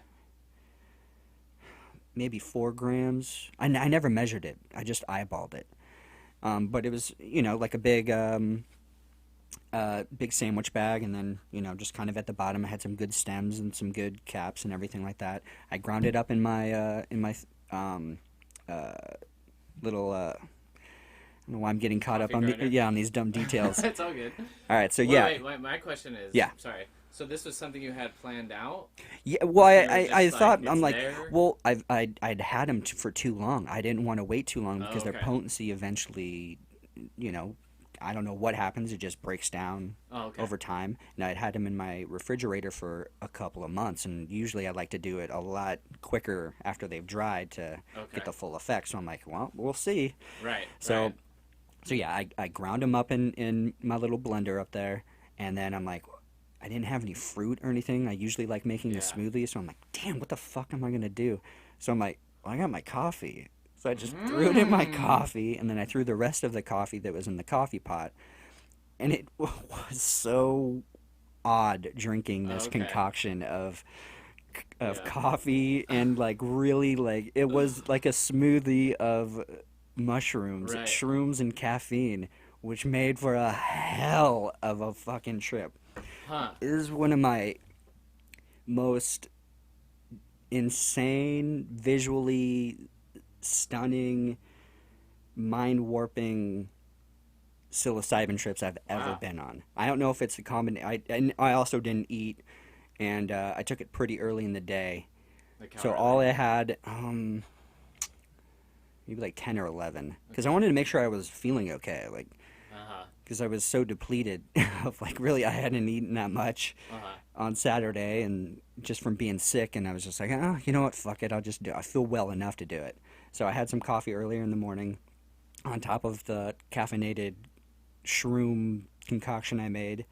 maybe 4 grams. I never measured it. I just eyeballed it. But it was, like a big sandwich bag, and then, just kind of at the bottom I had some good stems and some good caps and everything like that. I ground it up in my little I don't know why I'm getting caught up Coffee on grinder? on these dumb details. It's all good. All right, so Wait, my question is, Yeah. sorry. So this was something you had planned out? Yeah, well, You were I just thought, like, I'm it's like, there? well, I'd had them for too long. I didn't want to wait too long because their okay. potency eventually, I don't know what happens. It just breaks down Oh, okay. over time. And I'd had them in my refrigerator for a couple of months, and usually I like to do it a lot quicker after they've dried to Okay. get the full effect. So I'm like, well, we'll see. Right. So, right. so yeah, I ground them up in my little blender up there, and then I'm like, I didn't have any fruit or anything. I usually like making a Yeah. smoothie, so I'm like, damn, what the fuck am I gonna do? So I'm like, well, I got my coffee. So I just threw it in my coffee, and then I threw the rest of the coffee that was in the coffee pot. And it was so odd drinking this Okay. concoction of Yeah. coffee and really it was like a smoothie of mushrooms, Right. shrooms, and caffeine, which made for a hell of a fucking trip. Huh. It is one of my most insane, visually stunning, mind-warping psilocybin trips I've ever Wow. been on. I don't know if it's a combination. I also didn't eat, and I took it pretty early in the day. So all I had, maybe like 10 or 11, because I wanted to make sure I was feeling okay, Uh-huh. because I was so depleted of really I hadn't eaten that much Uh-huh. on Saturday, and just from being sick, and I was just like, oh, you know what, fuck it, I'll just do it. I feel well enough to do it. So I had some coffee earlier in the morning on top of the caffeinated shroom concoction I made.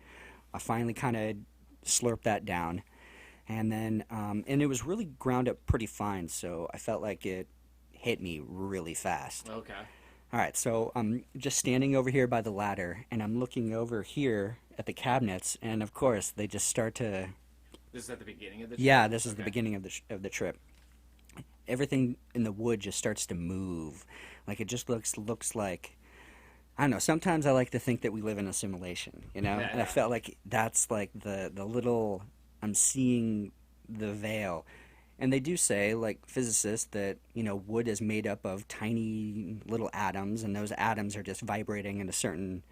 I finally kind of slurped that down, and then and it was really ground up pretty fine, so I felt like it hit me really fast. Okay. All right, so I'm just standing over here by the ladder, and I'm looking over here at the cabinets, and of course they just start to. This is at the beginning of the Yeah, trip? this is the Okay. beginning of the trip. Everything in the wood just starts to move, it just looks like. I don't know. Sometimes I like to think that we live in a simulation, and I Yeah. felt like that's like the little I'm seeing the veil. And they do say, like physicists, that, wood is made up of tiny little atoms, and those atoms are just vibrating at a certain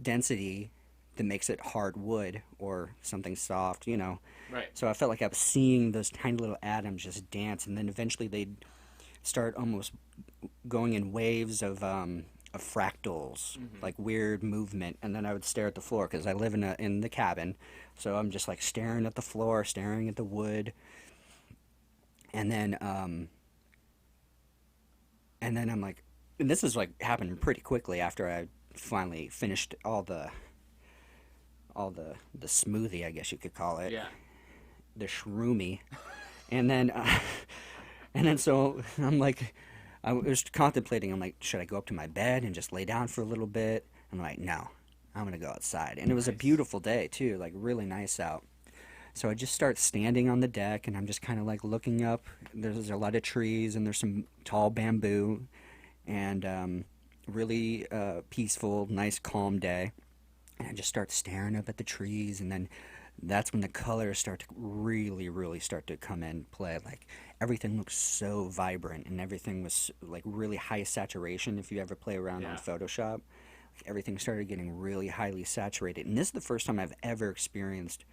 density that makes it hard wood or something soft. Right. So I felt like I was seeing those tiny little atoms just dance, and then eventually they'd start almost going in waves of fractals, like weird movement, and then I would stare at the floor because I live in the cabin, so I'm just like staring at the floor, staring at the wood, and then I'm like, and this is like happened pretty quickly after I finally finished all the smoothie, I guess you could call it, Yeah. the shroomy, and then so I'm like, I was contemplating, I'm like, should I go up to my bed and just lay down for a little bit? I'm like, no, I'm gonna go outside. And it was a beautiful day too, like really nice out. So I just start standing on the deck, and I'm just kind of like looking up. There's a lot of trees, and there's some tall bamboo, and really peaceful, nice, calm day. And I just start staring up at the trees, and then that's when the colors start to really, really start to come in play. Like everything looks so vibrant, and everything was like really high saturation. If you ever play around on Photoshop, like everything started getting really highly saturated. And this is the first time I've ever experienced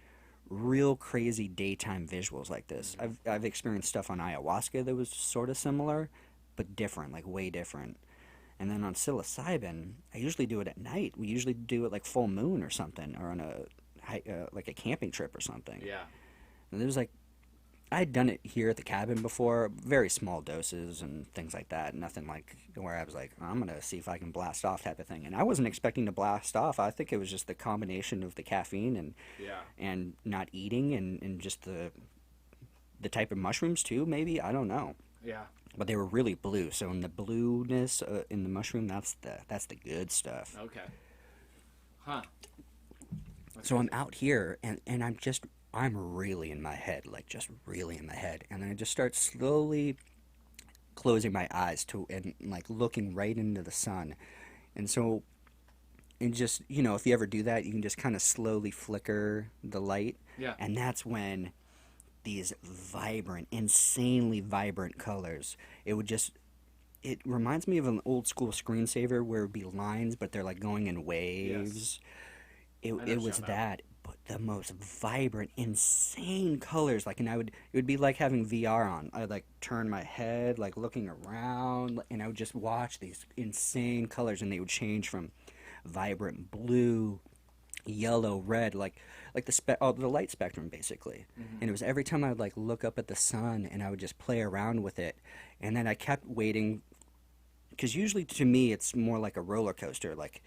real crazy daytime visuals like this. I've experienced stuff on ayahuasca that was sort of similar, but different, like way different. And then on psilocybin, I usually do it at night. We usually do it like full moon or something, or on like a camping trip or something. Yeah. And there was like, I had done it here at the cabin before, very small doses and things like that. Nothing like where I was like, I'm going to see if I can blast off type of thing. And I wasn't expecting to blast off. I think it was just the combination of the caffeine and not eating and just the type of mushrooms too, maybe. I don't know. Yeah. But they were really blue. So in the blueness in the mushroom, that's the good stuff. Okay. Huh. So I'm out here, and I'm really in my head, like just really in my head. And then I just start slowly closing my eyes and like looking right into the sun. And so, and just, if you ever do that, you can just kind of slowly flicker the light. Yeah. And that's when these vibrant, insanely vibrant colors, it reminds me of an old school screensaver where it would be lines, but they're like going in waves. Yes. It was that, but the most vibrant, insane colors. Like, and it would be like having VR on. I'd like turn my head, like looking around, and I would just watch these insane colors, and they would change from vibrant blue, yellow, red, like the light spectrum basically. And it was every time I would like look up at the sun, and I would just play around with it, and then I kept waiting, because usually to me it's more like a roller coaster, like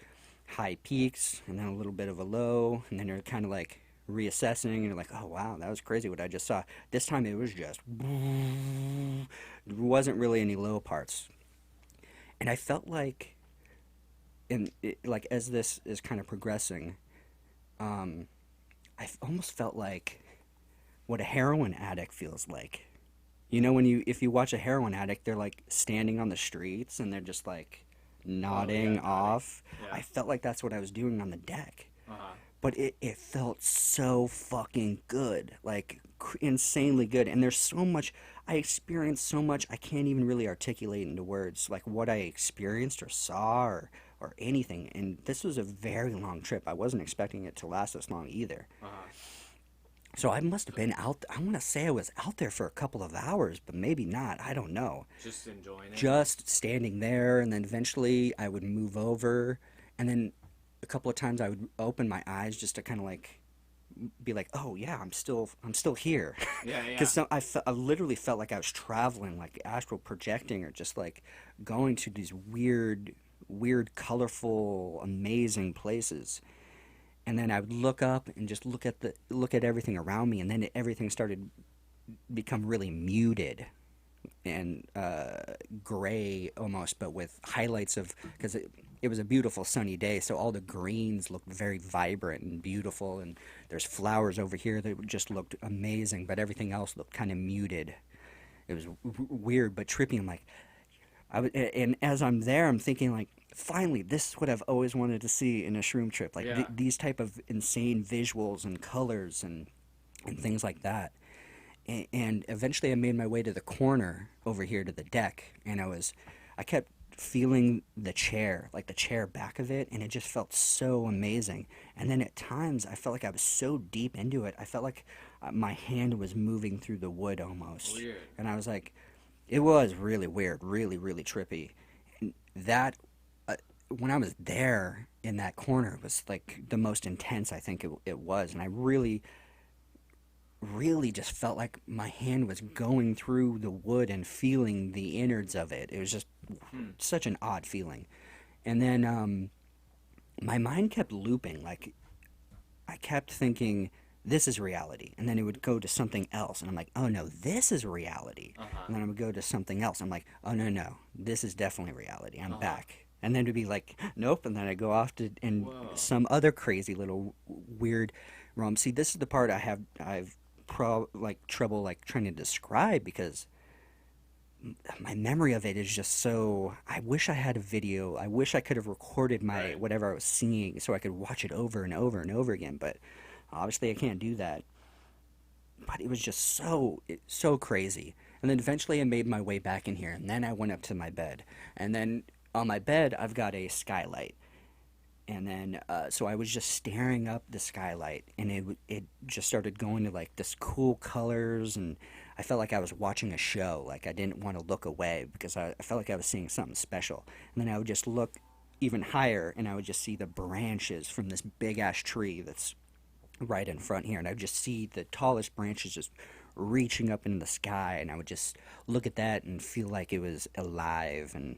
high peaks and then a little bit of a low, and then you're kind of like reassessing, and you're like, oh wow, that was crazy what I just saw. This time it was just, there wasn't really any low parts, and I felt like, like as this is kind of progressing, I almost felt like what a heroin addict feels like. If you watch a heroin addict, they're like standing on the streets and they're just like nodding off. Yeah. I felt like that's what I was doing on the deck. But it felt so fucking good, like insanely good. And there's so much, I experienced so much, I can't even really articulate into words, like what I experienced or saw or anything. And this was a very long trip. I wasn't expecting it to last this long either. So I must have been out, I want to say I was out there for a couple of hours, but maybe not. I don't know. Just enjoying it? Just standing there, and then eventually I would move over, and then a couple of times I would open my eyes just to kind of like be like, oh yeah, I'm still here. Yeah, yeah. Because I literally felt like I was traveling, like astral projecting, or just like going to these weird, colorful, amazing places. And then I would look up and just look at everything around me, and then everything started become really muted and gray almost, but with highlights of, because it was a beautiful sunny day, so all the greens looked very vibrant and beautiful, and there's flowers over here that just looked amazing, but everything else looked kind of muted. It was weird but trippy. I'm like, and as I'm there, I'm thinking like, finally, this is what I've always wanted to see in a shroom trip, like these type of insane visuals and colors, and and things like that. And eventually I made my way to the corner over here to the deck, and I kept feeling the chair, like the chair back of it, and it just felt so amazing. And then at times I felt like I was so deep into it, I felt like my hand was moving through the wood almost. Weird. And I was like, it was really weird, really, really trippy. And that, when I was there in that corner, was like the most intense I think it was. And I really, really just felt like my hand was going through the wood and feeling the innards of it. It was just such an odd feeling. And then my mind kept looping. Like, I kept thinking, this is reality. And then it would go to something else. And I'm like, oh no, this is reality. And then I would go to something else. I'm like, oh no, no, this is definitely reality. I'm back. And then to be like, nope. And then I go off to some other crazy little weird realm. See, this is the part I've trouble like trying to describe, because my memory of it is just so. I wish I had a video. I wish I could have recorded my whatever I was seeing so I could watch it over and over and over again. But obviously I can't do that. But it was just so crazy. And then eventually I made my way back in here, and then I went up to my bed, and then on my bed I've got a skylight. And then, so I was just staring up the skylight, and it just started going to like this cool colors, and I felt like I was watching a show. Like, I didn't want to look away because I felt like I was seeing something special. And then I would just look even higher, and I would just see the branches from this big ass tree that's right in front here, and I would just see the tallest branches just reaching up into the sky, and I would just look at that and feel like it was alive, and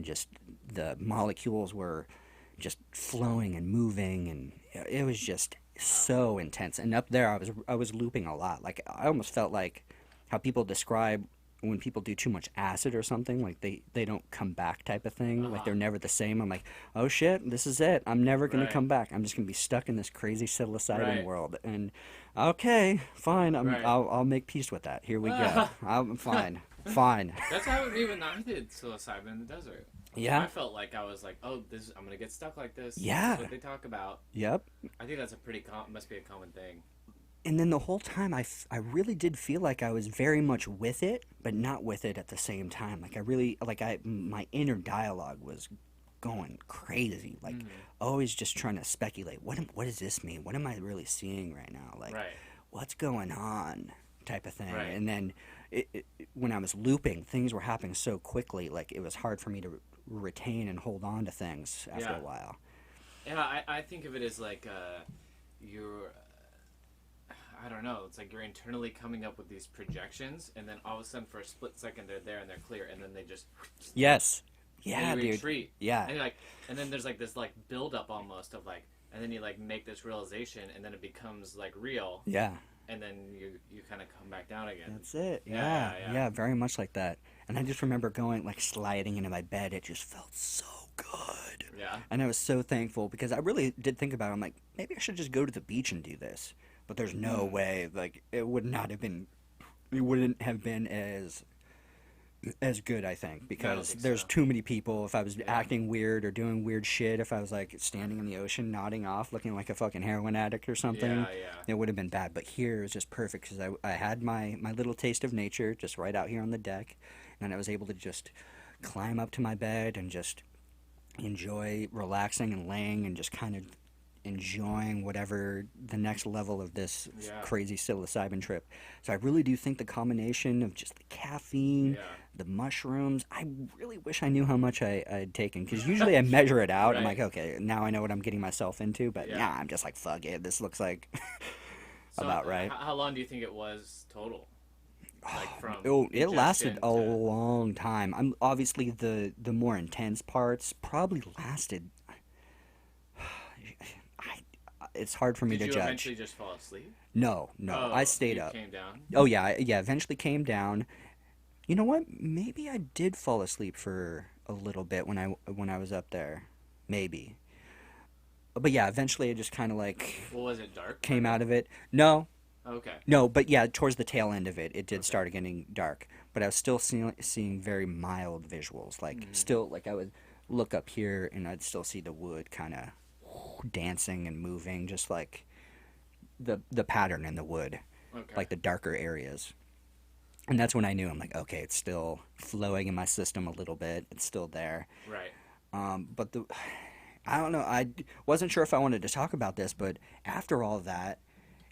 just the molecules were just flowing and moving, and it was just so intense. And up there I was looping a lot. Like, I almost felt like how people describe when people do too much acid or something, like they don't come back type of thing. Like, they're never the same. I'm like, oh shit, this is it, I'm never gonna come back. I'm just gonna be stuck in this crazy psilocybin world. And okay, fine, I'll make peace with that. Here we go. I'm fine. That's how it would be when I did psilocybin in the desert. Yeah. I felt like I was like, oh, I'm gonna get stuck like this. Yeah. That's what they talk about. Yep. I think that's must be a common thing. And then the whole time I really did feel like I was very much with it, but not with it at the same time. Like, my inner dialogue was going crazy. Like, always just trying to speculate. What does this mean? What am I really seeing right now? Like, what's going on? Type of thing. And then when I was looping, things were happening so quickly. Like, it was hard for me to retain and hold on to things after a while. Yeah, I think of it as like you're. I don't know. It's like you're internally coming up with these projections, and then all of a sudden, for a split second, they're there and they're clear, and then they just. Yes. Yeah, dude. Retreat. Yeah. And then there's like this like build up almost of like, and then you like make this realization, and then it becomes like real. Yeah. And then you kind of come back down again. That's it. Yeah, very much like that. And I just remember going, like, sliding into my bed. It just felt so good. Yeah. And I was so thankful, because I really did think about it. I'm like, maybe I should just go to the beach and do this. But there's no way. Like, it wouldn't have been as good, I think, because there's too many people. If I was acting weird or doing weird shit, if I was like standing in the ocean nodding off looking like a fucking heroin addict or something, it would have been bad. But here it was just perfect, because I had my little taste of nature just right out here on the deck, and I was able to just climb up to my bed and just enjoy relaxing and laying and just kind of enjoying whatever the next level of this crazy psilocybin trip. So I really do think the combination of just the caffeine, the mushrooms, I really wish I knew how much I'd taken, because usually I measure it out. I'm like, okay, now I know what I'm getting myself into, but I'm just like, fuck it, this looks like about right. How long do you think it was total? Like from it lasted a long time. I'm obviously the more intense parts probably lasted. It's hard for me to judge. Did you eventually just fall asleep? No. I stayed up. Came down? Oh yeah, eventually came down. You know what? Maybe I did fall asleep for a little bit when I was up there. Maybe. But yeah, eventually I just kind of like. Well, was it dark? Came out of it. No. Okay. No, but yeah, towards the tail end of it, it did start getting dark. But I was still seeing very mild visuals. Like, still, like, I would look up here and I'd still see the wood kind of dancing and moving, just like the pattern in the wood. Okay. like the darker areas. And that's when I knew, I'm like, okay, it's still flowing in my system a little bit. It's still there. Right. But I don't know. I wasn't sure if I wanted to talk about this, but after all that,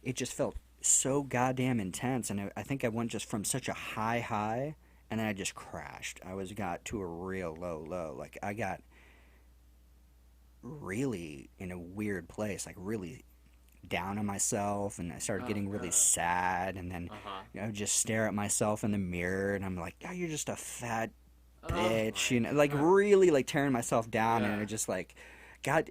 it just felt so goddamn intense. And I think I went just from such a high, and then I just crashed. Got to a real low. Like, I got really in a weird place, like really down on myself, and I started getting really sad, and then I would just stare at myself in the mirror, and I'm like, oh, you're just a fat bitch, you know, like really like tearing myself down, and I just like, God,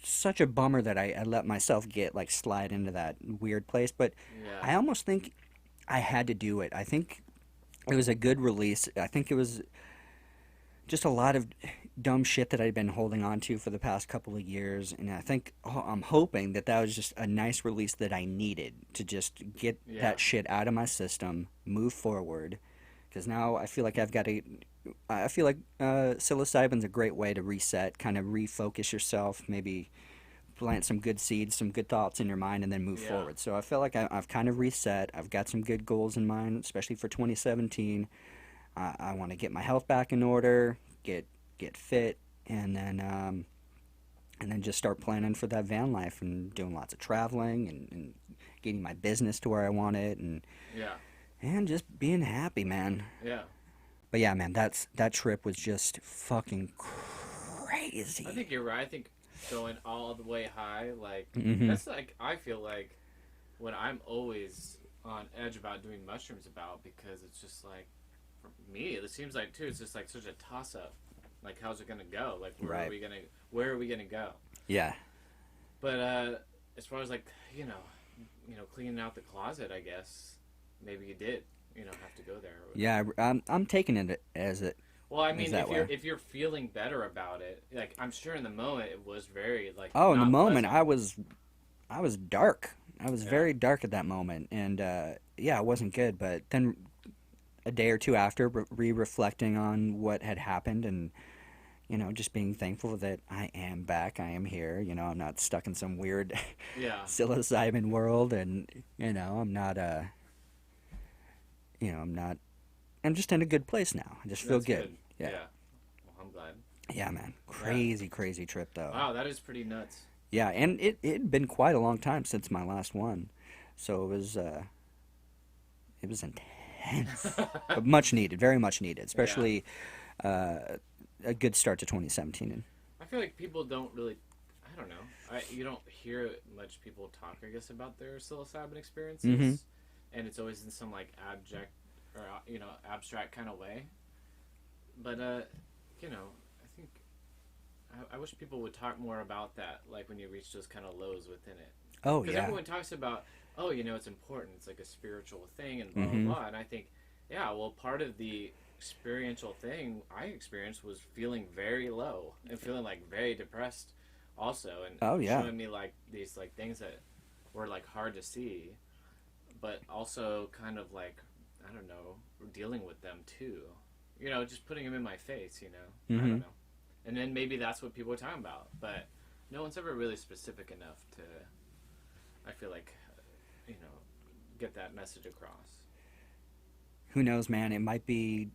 such a bummer that I let myself get like slide into that weird place, but I almost think I had to do it. I think it was a good release. I think it was just a lot of dumb shit that I'd been holding on to for the past couple of years, and I think I'm hoping that was just a nice release that I needed to just get that shit out of my system, move forward, because now I feel like psilocybin's a great way to reset, kind of refocus yourself, maybe plant some good seeds, some good thoughts in your mind, and then move forward. So I feel like I've kind of reset. I've got some good goals in mind, especially for 2017. I want to get my health back in order, get fit, and then just start planning for that van life and doing lots of traveling and getting my business to where I want it, and just being happy, man. Yeah. But yeah, man, that trip was just fucking crazy. I think you're right. I think going all the way high, like that's like, I feel like when I'm always on edge about doing mushrooms because it's just like, for me, it seems like too, it's just like such a toss up. Like, how's it gonna go? Like, where are we gonna go? Yeah. But as far as like, you know, cleaning out the closet, I guess maybe you did, have to go there. Yeah, I'm taking it as it. Well, I mean, if you're feeling better about it, like, I'm sure in the moment it was very like. Oh, in the moment pleasant. I was dark. I was very dark at that moment, and it wasn't good. But then a day or two after, reflecting on what had happened, and just being thankful that I am back, I am here. I'm not stuck in some weird psilocybin world, and I'm not I'm just in a good place now. I just feel good. Yeah. Well, I'm glad. Yeah, man. Crazy trip though. Wow, that is pretty nuts. Yeah, and it'd been quite a long time since my last one, so it was intense, but much needed, very much needed, especially a good start to 2017. I feel like people don't really, I don't know, you don't hear much people talk, I guess, about their psilocybin experiences, and it's always in some like abstract kind of way. But I think I wish people would talk more about that, like when you reach those kind of lows within it. Oh, because everyone talks about, it's important, it's like a spiritual thing and blah blah blah, and I think, part of the experiential thing I experienced was feeling very low and feeling like very depressed also, and showing me like these like things that were like hard to see, but also kind of like, I don't know, dealing with them too, just putting them in my face, I don't know, and then maybe that's what people are talking about, but no one's ever really specific enough to, I feel like, get that message across. Who knows, man? It might be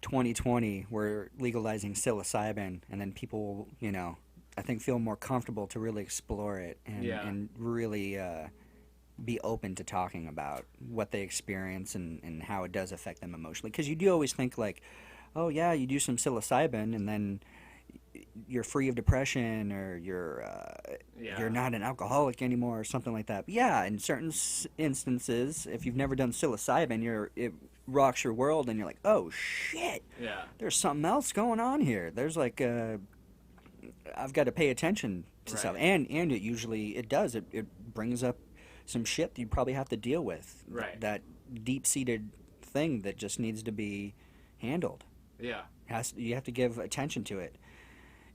2020, we're legalizing psilocybin, and then people will, I think, feel more comfortable to really explore it and really be open to talking about what they experience and how it does affect them emotionally. Because you do always think like, oh yeah, you do some psilocybin and then you're free of depression, or you're not an alcoholic anymore, or something like that. But yeah, in certain instances, if you've never done psilocybin, it rocks your world, and you're like, oh shit, there's something else going on here. There's like I've got to pay attention to stuff, and it usually does. It brings up some shit that you probably have to deal with. Right. That deep-seated thing that just needs to be handled. Yeah. You have to give attention to it.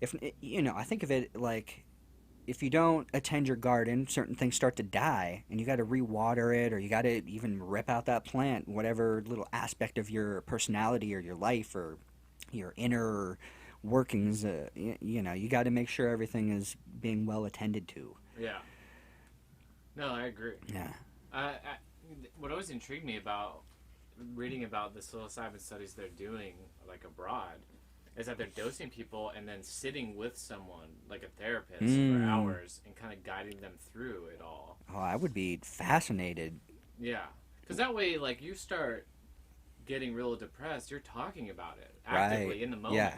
I think of it like, if you don't attend your garden, certain things start to die, and you got to re-water it, or you got to even rip out that plant, whatever little aspect of your personality or your life or your inner workings. You got to make sure everything is being well attended to. Yeah. No, I agree. Yeah. what always intrigued me about reading about the psilocybin studies they're doing, like abroad, is that they're dosing people and then sitting with someone, like a therapist, for hours and kind of guiding them through it all. Oh, I would be fascinated. Yeah. Because that way, like, you start getting real depressed, you're talking about it actively in the moment. Yeah.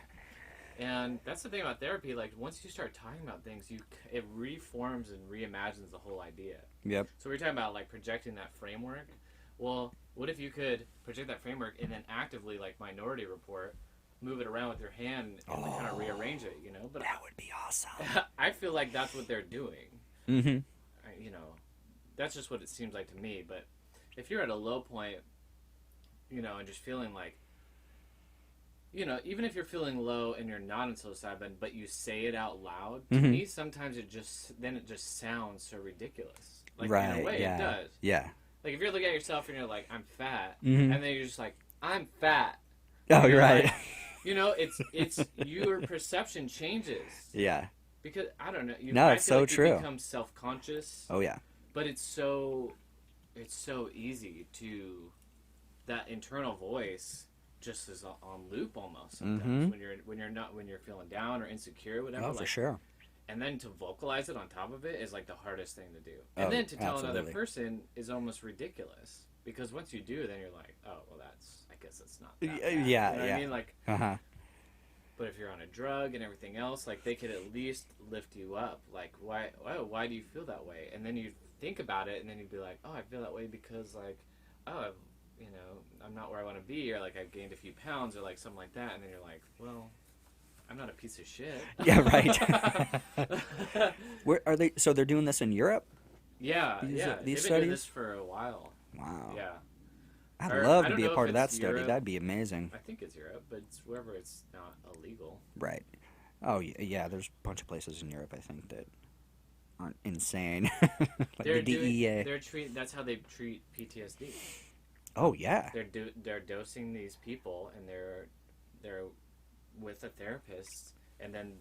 And that's the thing about therapy. Like, once you start talking about things, it reforms and reimagines the whole idea. Yep. So we're talking about, like, projecting that framework. Well, what if you could project that framework and then actively, like Minority Report, move it around with your hand and kind of rearrange it, you know? But that would be awesome. I feel like that's what they're doing. Mm-hmm. You know, that's just what it seems like to me. But if you're at a low point, you know, and just feeling like, you know, even if you're feeling low and you're not in psilocybin, but you say it out loud, to me, sometimes it just sounds so ridiculous. Like, in a way, it does. Yeah. Like, if you're looking at yourself and you're like, I'm fat, and then you're just like, I'm fat. Oh, you're right. Like, you know, it's your perception changes. Yeah. Because, I don't know. No, it's so true. You become self-conscious. Oh, yeah. But it's so easy to, that internal voice just is on loop almost sometimes when you're feeling down or insecure, whatever. Oh, for sure. And then to vocalize it on top of it is like the hardest thing to do. And then to tell another person is almost ridiculous, because once you do, then you're like, oh, well, I guess it's not that bad. Yeah, you know what yeah. I mean? Like, but if you're on a drug and everything else, like, they could at least lift you up. Like, why do you feel that way? And then you think about it, and then you'd be like, oh, I feel that way because, like, oh, you know, I'm not where I want to be, or like I've gained a few pounds, or like something like that. And then you're like, well, I'm not a piece of shit. Yeah, right. Where are they? So they're doing this in Europe? Yeah, These they've been studies? doing this for a while. Wow. Yeah. I'd love I to don't be a know part if of that it's study. Europe. That'd be amazing. I think it's Europe, but it's wherever it's not illegal. Right. Oh, yeah, there's a bunch of places in Europe, I think, that aren't insane. Like the DEA. That's how they treat PTSD. Oh, yeah. They're dosing these people, and they're with a therapist, and then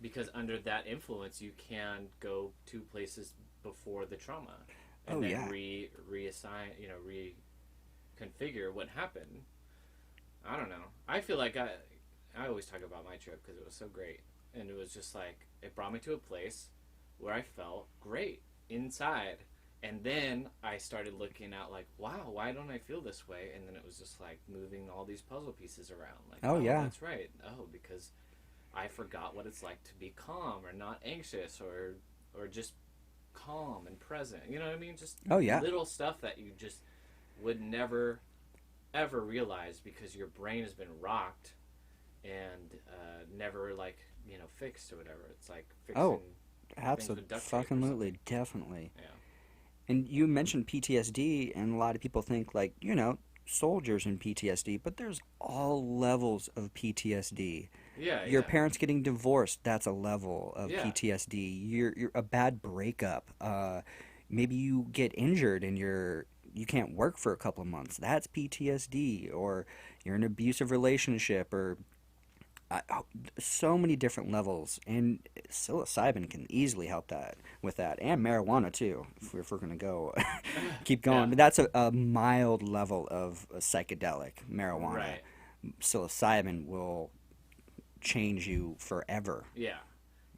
because under that influence, you can go to places before the trauma, and then reassign, you know, reconfigure what happened. I don't know. I feel like I always talk about my trip because it was so great, and it was just like, it brought me to a place where I felt great inside. And then I started looking at, like, wow, why don't I feel this way? And then it was just like moving all these puzzle pieces around. Like, oh yeah, that's right. Oh, because I forgot what it's like to be calm or not anxious or just calm and present. You know what I mean? Just little stuff that you just would never, ever realize because your brain has been rocked and never, like, you know, fixed or whatever. It's like fixing. Oh, absolutely, definitely. Yeah. And you mentioned PTSD, and a lot of people think, like, you know, soldiers in PTSD, but there's all levels of PTSD. Yeah, Your parents getting divorced, that's a level of PTSD. You're a bad breakup. Maybe you get injured and you can't work for a couple of months. That's PTSD. Or you're in an abusive relationship, or so many different levels, and psilocybin can easily help with that, and marijuana too, if we're gonna go keep going. But that's a mild level of a psychedelic. Marijuana. Right. Psilocybin will change you forever. Yeah,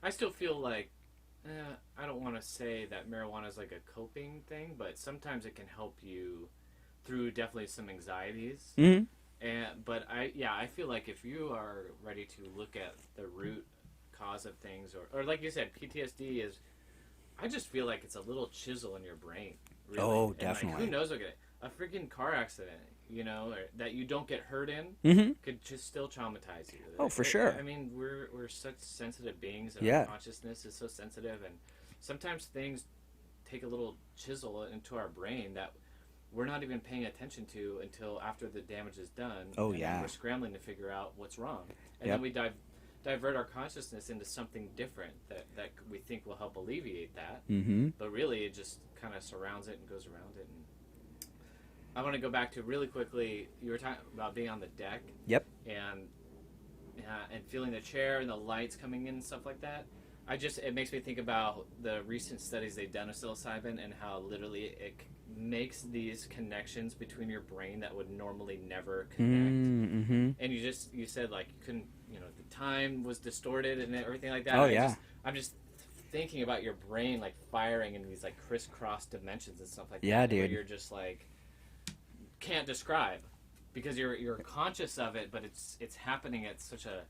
I still feel like I don't want to say that marijuana is like a coping thing, but sometimes it can help you through definitely some anxieties. Mm-hmm. But I feel like if you are ready to look at the root cause of things, or like you said, PTSD is, I just feel like it's a little chisel in your brain. Really. Oh, and definitely. Like, who knows? A freaking car accident, you know, or that you don't get hurt in, could just still traumatize you. Oh, for sure. I mean, we're such sensitive beings, and our consciousness is so sensitive, and sometimes things take a little chisel into our brain that we're not even paying attention to until after the damage is done. Oh, and yeah. We're scrambling to figure out what's wrong. And then we divert our consciousness into something different that we think will help alleviate that. Mm-hmm. But really, it just kind of surrounds it and goes around it. And I want to go back to really quickly, you were talking about being on the deck. Yep. And feeling the chair and the lights coming in and stuff like that. It makes me think about the recent studies they've done of psilocybin and how literally makes these connections between your brain that would normally never connect. Mm-hmm. And you said like you couldn't, the time was distorted and everything like that. Oh, and yeah. I'm just thinking about your brain like firing in these like crisscross dimensions and stuff like yeah, that. Dude. Where you're just like can't describe because you're conscious of it, but it's happening at such a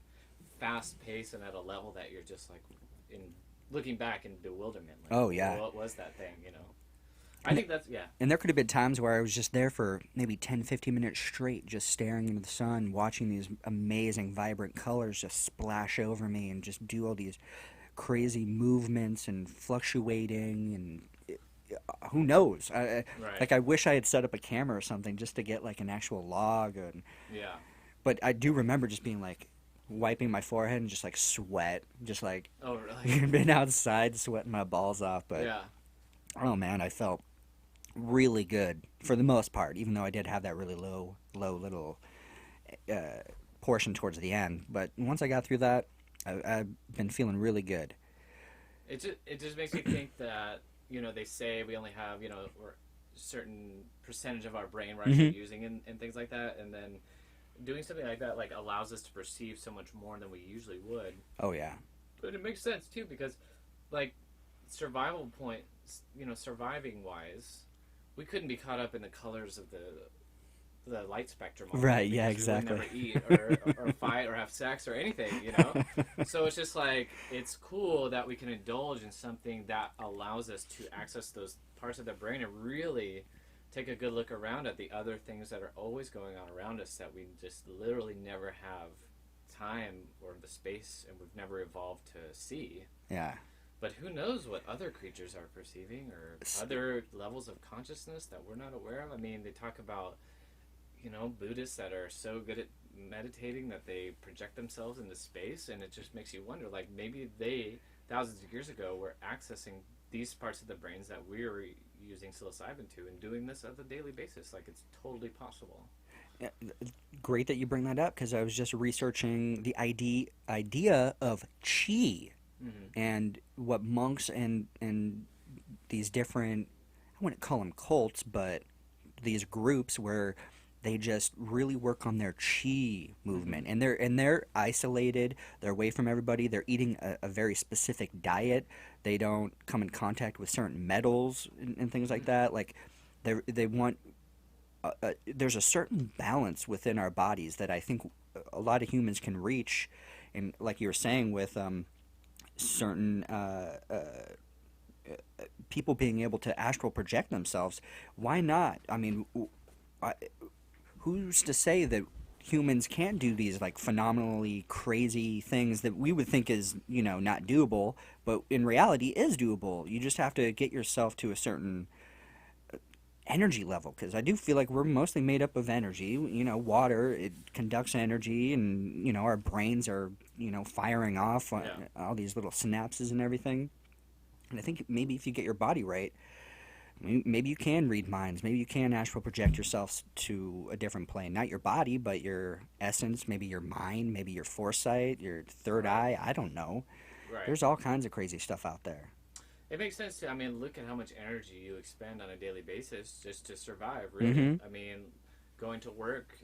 fast pace and at a level that you're just like in looking back in bewilderment. Like, oh yeah. What was that thing? I think that's, yeah. And there could have been times where I was just there for maybe 10, 15 minutes straight, just staring into the sun, watching these amazing, vibrant colors just splash over me and just do all these crazy movements and fluctuating and who knows? Right. Like, I wish I had set up a camera or something just to get, like, an actual log. Yeah. But I do remember just being, like, wiping my forehead and just, like, sweat. Just, like, oh, really? been outside sweating my balls off. But, yeah. Oh, man, I felt really good for the most part, even though I did have that really low little portion towards the end. But once I got through that, I've been feeling really good. It just makes me think that, they say we only have, or a certain percentage of our brain we're actually using and things like that. And then doing something like that, like, allows us to perceive so much more than we usually would. Oh, yeah. But it makes sense, too, because, like, survival point, surviving-wise, we couldn't be caught up in the colors of the light spectrum. Right, yeah, exactly. We would never eat or fight or have sex or anything, So it's just like, it's cool that we can indulge in something that allows us to access those parts of the brain and really take a good look around at the other things that are always going on around us that we just literally never have time or the space and we've never evolved to see. Yeah. But who knows what other creatures are perceiving or other levels of consciousness that we're not aware of? I mean, they talk about, Buddhists that are so good at meditating that they project themselves into space, and it just makes you wonder, like, maybe they, thousands of years ago, were accessing these parts of the brains that we're using psilocybin to and doing this on a daily basis. Like, it's totally possible. Yeah, great that you bring that up, because I was just researching the idea of chi. Mm-hmm. And what monks and these different, I wouldn't call them cults, but these groups where they just really work on their chi movement. Mm-hmm. And they're isolated, they're away from everybody, they're eating a very specific diet, they don't come in contact with certain metals and things like that. Like, they want, there's a certain balance within our bodies that I think a lot of humans can reach. And like you were saying with certain people being able to astral project themselves, why not? I mean, who's to say that humans can't do these like phenomenally crazy things that we would think is, not doable, but in reality is doable? You just have to get yourself to a certain energy level, because I do feel like we're mostly made up of energy. Water, it conducts energy, and our brains are firing off all these little synapses and everything. And I think maybe if you get your body right, maybe you can read minds, maybe you can astral project yourself to a different plane, not your body but your essence, maybe your mind, maybe your foresight, your third eye. I don't know. Right. There's all kinds of crazy stuff out there. It makes sense to, look at how much energy you expend on a daily basis just to survive, really. Mm-hmm. Going to work,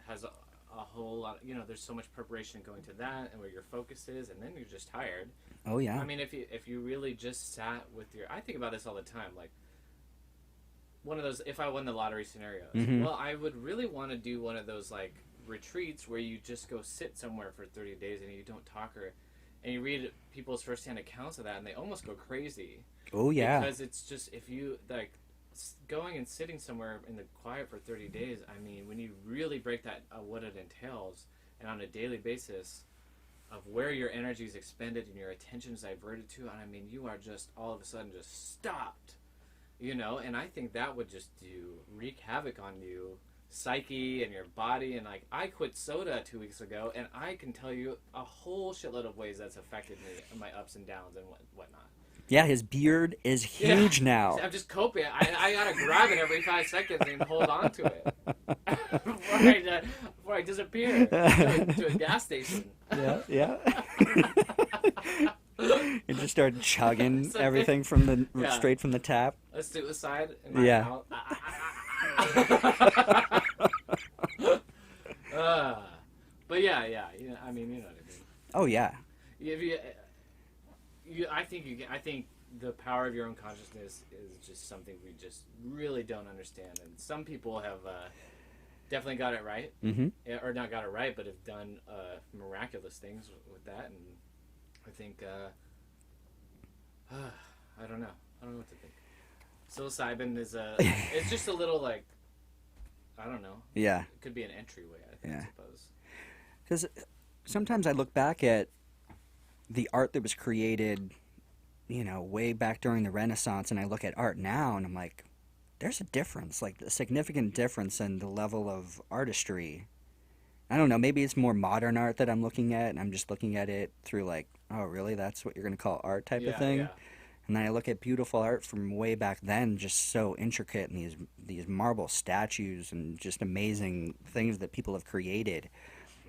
has a whole lot, there's so much preparation going to that and where your focus is, and then you're just tired. Oh, yeah. If you really just sat with I think about this all the time, like, one of those, if I won the lottery scenarios, well, I would really want to do one of those, like, retreats where you just go sit somewhere for 30 days and you don't talk and you read people's firsthand accounts of that, and they almost go crazy. Oh, yeah. Because it's just, if you, like, going and sitting somewhere in the quiet for 30 days, when you really break that, what it entails, and on a daily basis, of where your energy is expended and your attention is diverted to, and you are just, all of a sudden, just stopped. And I think that would just wreak havoc on you, psyche and your body. And like, I quit soda 2 weeks ago, and I can tell you a whole shitload of ways that's affected me and my ups and downs and whatnot. Yeah, his beard is huge now. I'm just coping. I gotta grab it every 5 seconds and hold on to it before I disappear to a gas station. Yeah. and just start chugging Something- everything from the Yeah. straight from the tap. A suicide in my Yeah. mouth. But yeah, I mean, you know what I mean. Oh yeah. If I think the power of your own consciousness is just something we just really don't understand, and some people have definitely got it right, or not got it right, but have done miraculous things with that, and I think I don't know what to think. Psilocybin is it's just a little like, I don't know. Yeah. It could be an entryway, I suppose. Because sometimes I look back at the art that was created, you know, way back during the Renaissance, and I look at art now, and I'm like, there's a difference, like a significant difference in the level of artistry. I don't know, maybe it's more modern art that I'm looking at, and I'm just looking at it through like, oh, really? That's what you're going to call art type of thing? Yeah. And then I look at beautiful art from way back then, just so intricate, and these marble statues and just amazing things that people have created.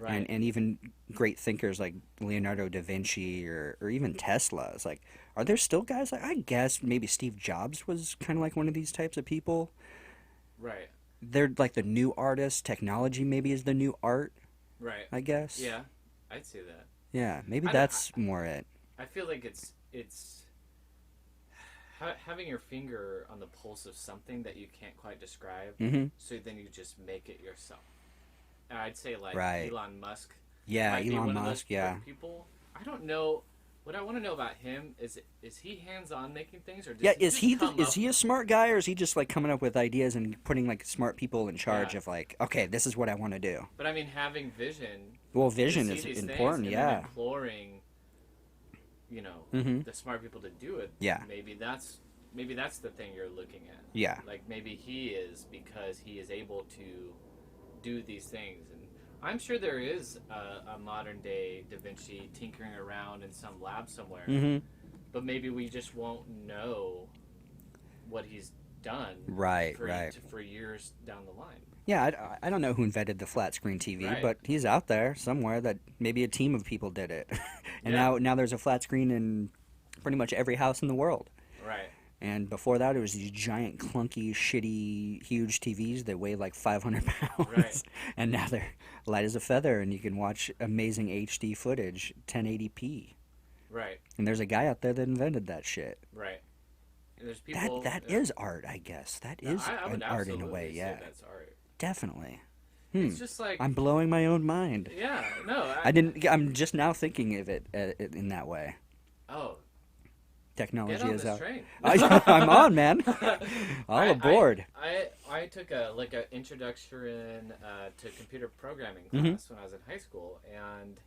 Right. And even great thinkers like Leonardo da Vinci or even Tesla. It's like, are there still guys like, I guess maybe Steve Jobs was kind of like one of these types of people. Right. They're like the new artists. Technology maybe is the new art, Right. I guess. Yeah, I'd say that. Yeah, maybe I- that's more it. I feel like it's having your finger on the pulse of something that you can't quite describe, so then you just make it yourself. And I'd say like Right. Elon Musk. Yeah, might be Elon one of those Musk, yeah. People. I don't know. What I want to know about him is he hands-on making things, or does Yeah, he is just he come is up- he a smart guy, or is he just like coming up with ideas and putting like smart people in charge Yeah. of like, okay, this is what I want to do? But I mean, having vision. Well, to vision see is these things important, and yeah. then imploring, you know, the smart people to do it. Yeah. Maybe that's the thing you're looking at. Yeah. Like maybe he is, because he is able to do these things, and I'm sure there is a modern day Da Vinci tinkering around in some lab somewhere. But maybe we just won't know what he's done. Right, for, right. For years down the line. Yeah, I don't know who invented the flat screen TV, Right. but he's out there somewhere that maybe a team of people did it. And Yeah. now there's a flat screen in pretty much every house in the world. Right. And before that, it was these giant, clunky, shitty, huge TVs that weighed like 500 pounds. Right. And now they're light as a feather, and you can watch amazing HD footage, 1080p. Right. And there's a guy out there that invented that shit. Right. And there's people. That is art, I guess. That is I would an art in a absolutely way, say yeah. That's art. Definitely. It's just like. I'm blowing my own mind. Yeah. No. I'm just now thinking of it in that way. Oh. Technology Get on is this out. train. I'm on, man. All aboard. I took a introduction to computer programming Mm-hmm. class when I was in high school, and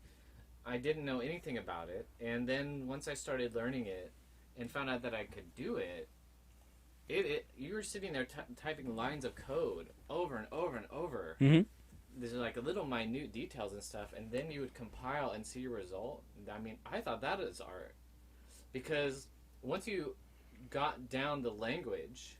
I didn't know anything about it. And then once I started learning it and found out that I could do it, you were sitting there typing lines of code over and over and over. Mm-hmm. There's like a little minute details and stuff, and then you would compile and see your result. I mean, I thought that is art, because once you got down the language,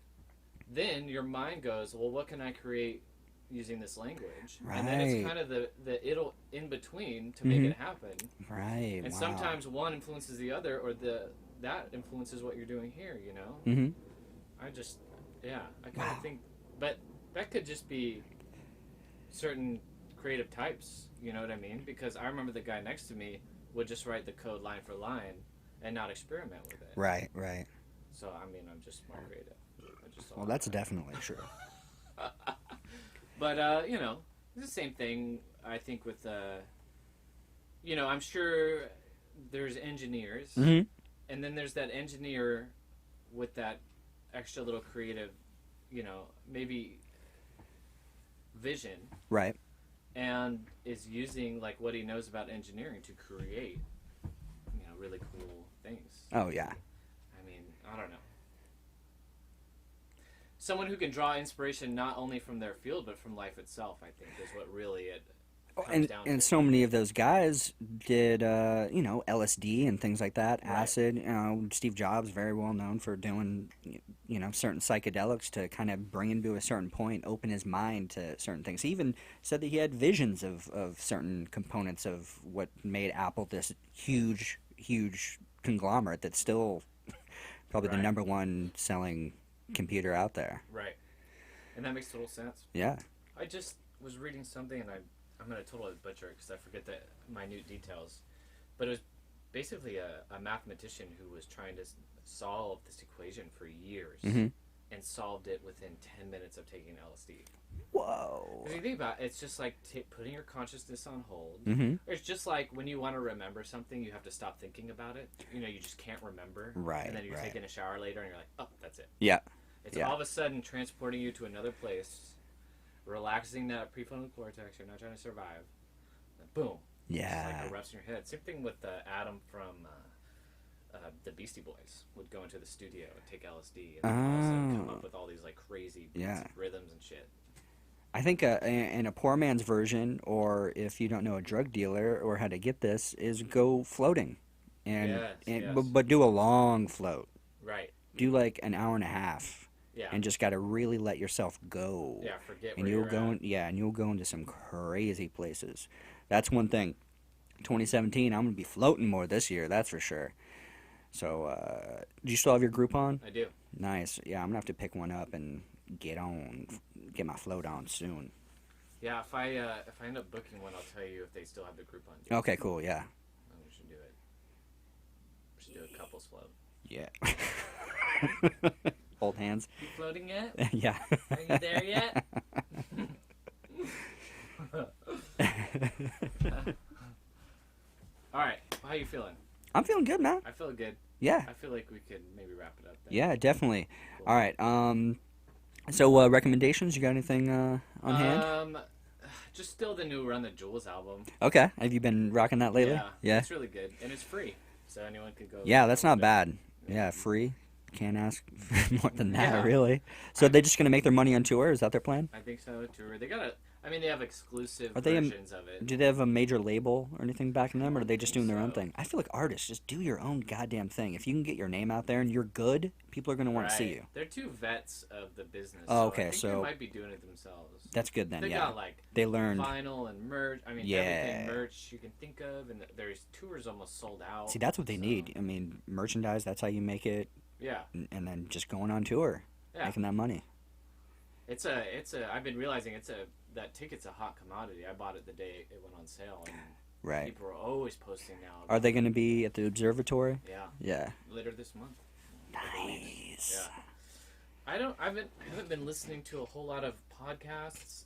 then your mind goes, well, what can I create using this language? Right. And then it's kind of the it'll in between to make it happen. Right. And wow. sometimes one influences the other, or that influences what you're doing here, you know? Mm-hmm. I kind of think, but that could just be certain creative types, you know what I mean? Because I remember the guy next to me would just write the code line for line and not experiment with it. Right. Right. So, I mean, I'm just more creative. Well, that's definitely true. But, you know, it's the same thing, I think, with, you know, I'm sure there's engineers, Mm-hmm. and then there's that engineer with that extra little creative, you know, maybe vision, Right. and is using, like, what he knows about engineering to create, you know, really cool things. Oh, yeah. I mean, I don't know. Someone who can draw inspiration not only from their field, but from life itself, I think, is what really it comes down to. And so many of those guys did, you know, LSD and things like that, Right. acid. You know, Steve Jobs, very well known for doing, you know, certain psychedelics to kind of bring him to a certain point, open his mind to certain things. He even said that he had visions of certain components of what made Apple this huge conglomerate that's still probably the Right. number one selling computer out there. Right. And that makes total sense. Yeah. I just was reading something, and I'm going to totally butcher it because I forget the minute details. But it was basically a mathematician who was trying to solve this equation for years Mm-hmm. and solved it within 10 minutes of taking LSD. Whoa. If you think about it, it's just like putting your consciousness on hold. Mm-hmm. It's just like when you want to remember something, you have to stop thinking about it. You know, you just can't remember. Right, And then you're right. taking a shower later, and you're like, oh, that's it. Yeah. It's Yeah. all of a sudden transporting you to another place, relaxing that prefrontal cortex. You're not trying to survive. And boom. Yeah. It's like erupts in your head. Same thing with Adam from the Beastie Boys would go into the studio and take LSD and then all of a sudden come up with all these like crazy beats Yeah. and rhythms and shit. I think in a poor man's version, or if you don't know a drug dealer or how to get this, is go floating, and, Yes. But do a long float. Right. Do like an hour and a half, Yeah. and just got to really let yourself go. Yeah. Forget And where you'll you're go, at. and you'll go into some crazy places. That's one thing. 2017, I'm gonna be floating more this year. That's for sure. So, do you still have your Groupon? I do. Nice. Yeah, I'm gonna have to pick one up and get my float on soon. Yeah. If I end up booking one, I'll tell you if they still have the Groupon deal. Okay, cool. Yeah. And we should do it. We should do a couples float. Yeah. Old hands. You floating yet? Yeah. Are you there yet? All right. How you feeling? I'm feeling good, man. I feel good. Yeah. I feel like we could maybe wrap it up then. Yeah, definitely. Cool. All right. So recommendations? You got anything on hand? Just still the new Run the Jewels album. Okay. Have you been rocking that lately? Yeah. It's really good, and it's free, so anyone could go. Yeah, that's not download it. bad. Yeah, free. Can't ask more than that, Yeah. really. So they're just gonna make their money on tour? Is that their plan? I think so. Tour. They got they have exclusive Are they versions of it. Do they have a major label or anything backing them, or are they just doing their own so. thing? I feel like artists just do your own goddamn thing. If you can get your name out there and you're good, people are gonna want to see you. They're two vets of the business. Oh, so okay, I think so- they might be doing it themselves. That's good then. They Yeah, got like they learned. vinyl and merch. I mean, Yeah. everything merch you can think of, and there's tours almost sold out. See, that's what they so, need. I mean, merchandise. That's how you make it, Yeah, and then just going on tour, yeah. making that money. It's a. I've been realizing that ticket's a hot commodity. I bought it the day it went on sale, and Right. people are always posting now. Are they going to be at the observatory? Yeah, Yeah. later this month. I believe. Nice. Yeah. I haven't been listening to a whole lot of podcasts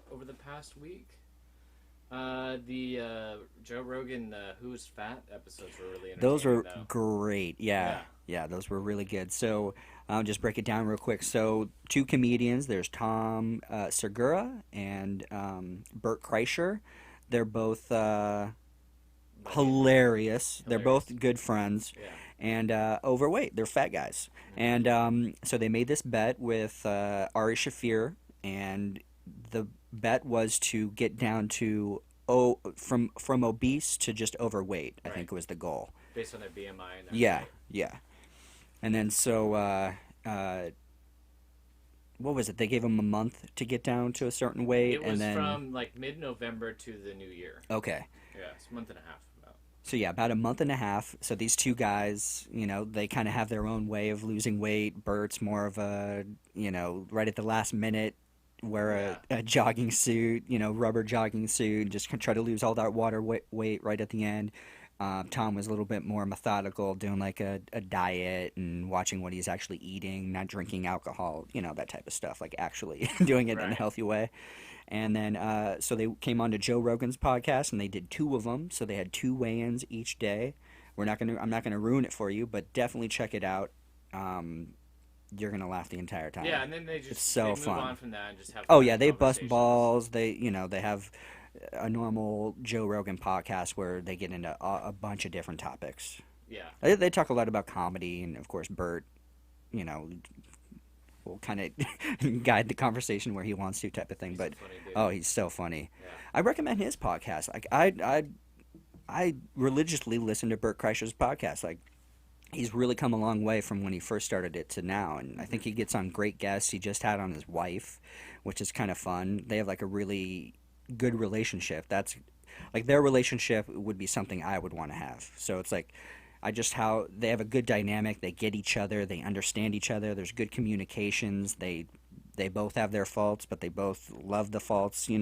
over the past week. The Joe Rogan Who's Fat episodes were really entertaining. Those were though. great. Yeah. Yeah, those were really good. So I'll just break it down real quick. So two comedians. There's Tom Segura and Bert Kreischer. They're both hilarious. They're both good friends. Yeah. And overweight. They're fat guys. And so they made this bet with Ari Shaffir, and the bet was to get down to from obese to just overweight. I think was the goal. Based on their BMI. And that Yeah, shit. yeah. And then so what was it? They gave them a month to get down to a certain weight, It was and then from like mid-November to the new year. okay. Yeah, it's a month and a half about. So yeah, about a month and a half. So these two guys, they kind of have their own way of losing weight. Bert's more of a, right at the last minute, wear a jogging suit, rubber jogging suit, just try to lose all that water weight right at the end. Tom was a little bit more methodical, doing like a diet and watching what he's actually eating, not drinking alcohol, that type of stuff, like actually doing it in a Right. healthy way. And then, so they came on to Joe Rogan's podcast, and they did two of them. So they had two weigh-ins each day. I'm not gonna ruin it for you, but definitely check it out. You're gonna laugh the entire time. Yeah, and then they just It's so they move fun. on from that and just have. Oh fun yeah, they bust conversations. balls. They have a normal Joe Rogan podcast where they get into a bunch of different topics. Yeah. They talk a lot about comedy, and of course Bert, will kind of guide the conversation where he wants to, type of thing. He's But a funny dude. oh, he's so funny. Yeah. I recommend his podcast. Like I religiously listen to Bert Kreischer's podcast. Like he's really come a long way from when he first started it to now, and I think he gets on great guests. He just had on his wife, which is kind of fun. They have like a really good relationship. That's like their relationship would be something I would want to have. So it's like just how they have a good dynamic. They get each other. They understand each other. There's good communications. They both have their faults, but they both love the faults. They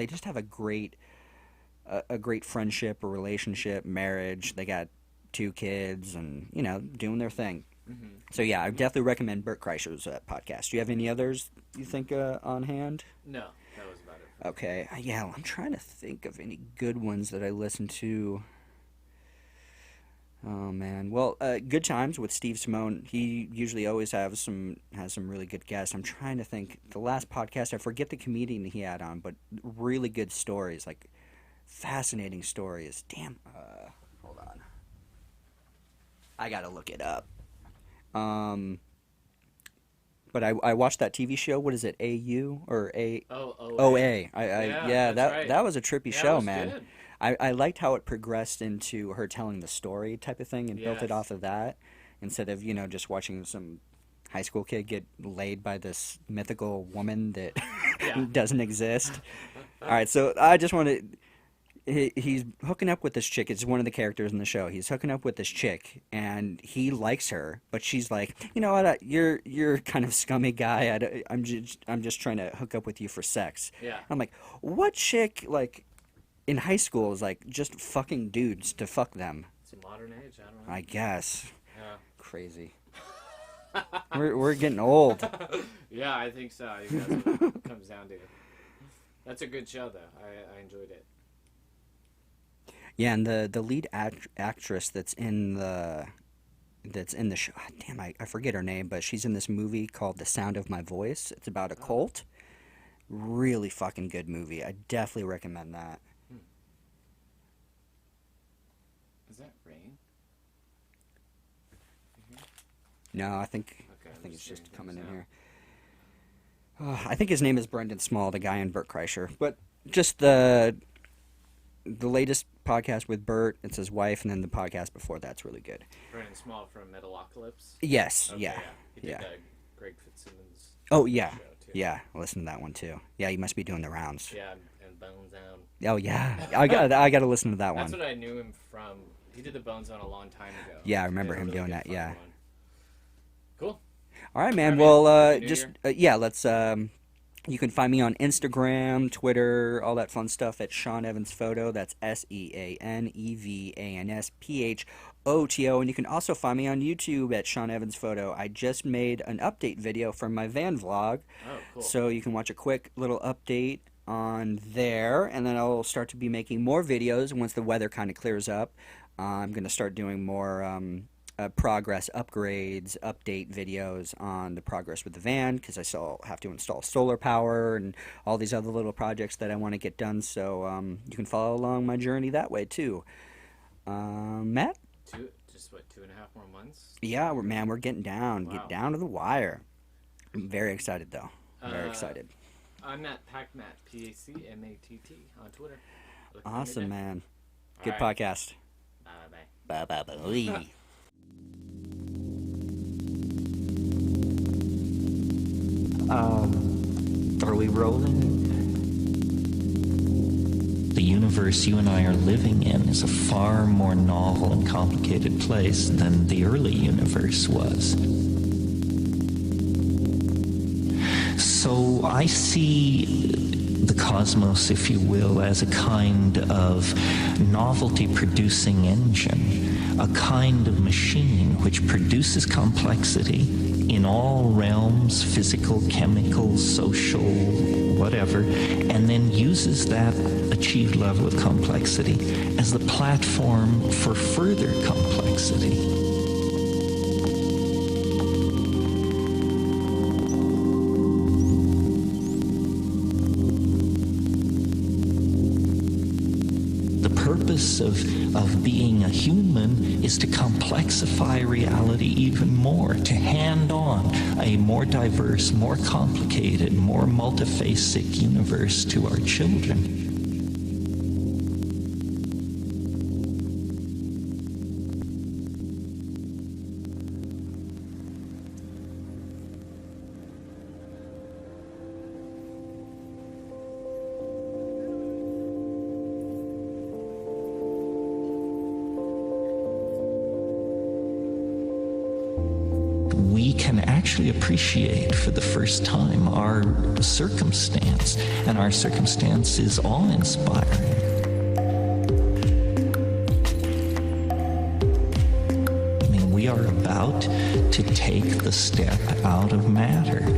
just have a great friendship, a relationship, marriage. They got 2 kids, and doing their thing. Mm-hmm. So yeah, I definitely recommend Bert Kreischer's podcast. Do you have any others you think on hand? No, that was about it. Okay, yeah, I'm trying to think of any good ones that I listened to. Oh man, well, Good Times with Steve Simone. He usually always has some really good guests. I'm trying to think. The last podcast, I forget the comedian he had on, but really good stories, like fascinating stories. Damn. Hold on. I gotta look it up. But I watched that TV show. What is it? AU or A? OA. That was a trippy show, was man. Good. I liked how it progressed into her telling the story type of thing and built it off of that instead of just watching some high school kid get laid by this mythical woman that doesn't exist. All right, so I just want to. He's hooking up with this chick. It's one of the characters in the show. He's hooking up with this chick, and he likes her, but she's like, you know what? You're kind of scummy guy. I'm just trying to hook up with you for sex. Yeah. I'm like, what chick like in high school is like just fucking dudes to fuck them? It's a modern age. I don't know. I guess. Yeah. Crazy. we're getting old. Yeah, I think so. I think that's what it comes down to. That's a good show, though. I enjoyed it. Yeah, and the lead actress that's in the show, damn, I forget her name, but she's in this movie called The Sound of My Voice. It's about a cult. Really fucking good movie. I definitely recommend that. Is that rain? No, I think I'm it's just hearing coming in things here. I think his name is Brendan Small, the guy in Bert Kreischer. But just the latest podcast with Bert, it's his wife, and then the podcast before that's really good. Brandon Small from Metalocalypse? Yes, Okay, yeah. He did Yeah. Greg Fitzsimmons. Oh, yeah. show, too. Yeah, listen to that one too. Yeah, you must be doing the rounds. Yeah, and Bone Zone. Oh, yeah. I got to listen to that That's one. what I knew him from. He did the Bone Zone a long time ago. Yeah, I remember They had a him doing good that, fun yeah. one. Cool. All right, man. All right, man. Well, Happy New just Year. let's. You can find me on Instagram, Twitter, all that fun stuff at Sean Evans Photo. That's SeanEvansPhoto. And you can also find me on YouTube at Sean Evans Photo. I just made an update video from my van vlog. Oh, cool. So you can watch a quick little update on there, and then I'll start to be making more videos once the weather kind of clears up. I'm going to start doing more progress upgrades, update videos on the progress with the van, because I still have to install solar power and all these other little projects that I want to get done. So you can follow along my journey that way too. Matt? Just 2.5 more months? Yeah, we're getting down. Wow. Get down to the wire. I'm very excited though. Very excited. I'm at PacMatt, PACMATT on Twitter. Awesome, man. All Good right. podcast. Bye. Bye. Are we rolling? The universe you and I are living in is a far more novel and complicated place than the early universe was. So I see the cosmos, if you will, as a kind of novelty-producing engine, a kind of machine which produces complexity in all realms, physical, chemical, social, whatever, and then uses that achieved level of complexity as the platform for further complexity. The purpose of being a human is to complexify reality even more, to hand on a more diverse, more complicated, more multifaceted universe to our children. actually appreciate for the first time our circumstance, and our circumstance is awe-inspiring. I mean, we are about to take the step out of matter.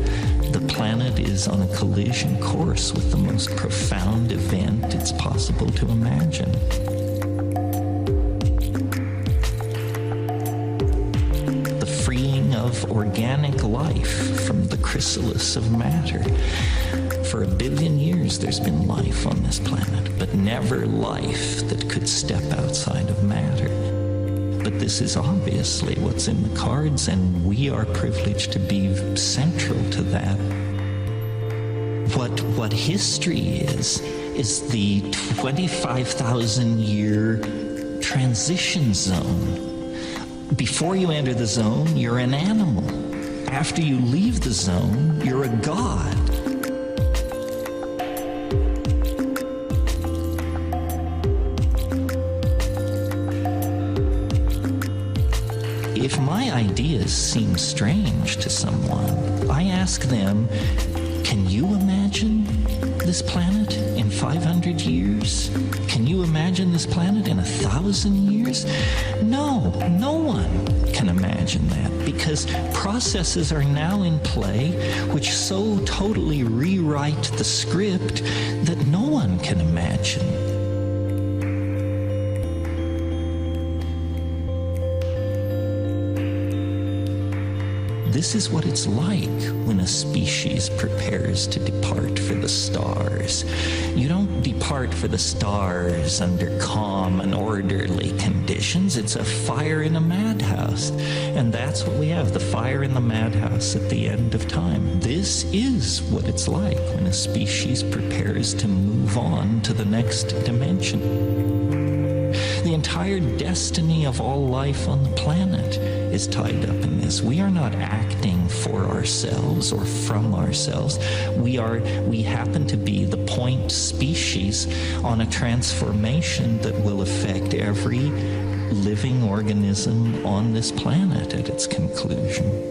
The planet is on a collision course with the most profound event it's possible to imagine. The freeing of organic life from the chrysalis of matter. For 1 billion years there's been life on this planet, but never life that could step outside of matter. But this is obviously what's in the cards, and we are privileged to be central to that. What history is the 25,000-year transition zone. Before you enter the zone, you're an animal. After you leave the zone, you're a god. If my ideas seem strange to someone, I ask them, can you imagine this planet in 500 years? Can you imagine this planet in 1,000 years? No, no one can imagine that, because processes are now in play which so totally rewrite the script that no one can imagine. This is what it's like when a species prepares to depart for the stars. You don't depart for the stars under calm and orderly conditions. It's a fire in a madhouse. And that's what we have, the fire in the madhouse at the end of time. This is what it's like when a species prepares to move on to the next dimension. The entire destiny of all life on the planet is tied up in this. We are not acting for ourselves or from ourselves. We happen to be the point species on a transformation that will affect every living organism on this planet at its conclusion.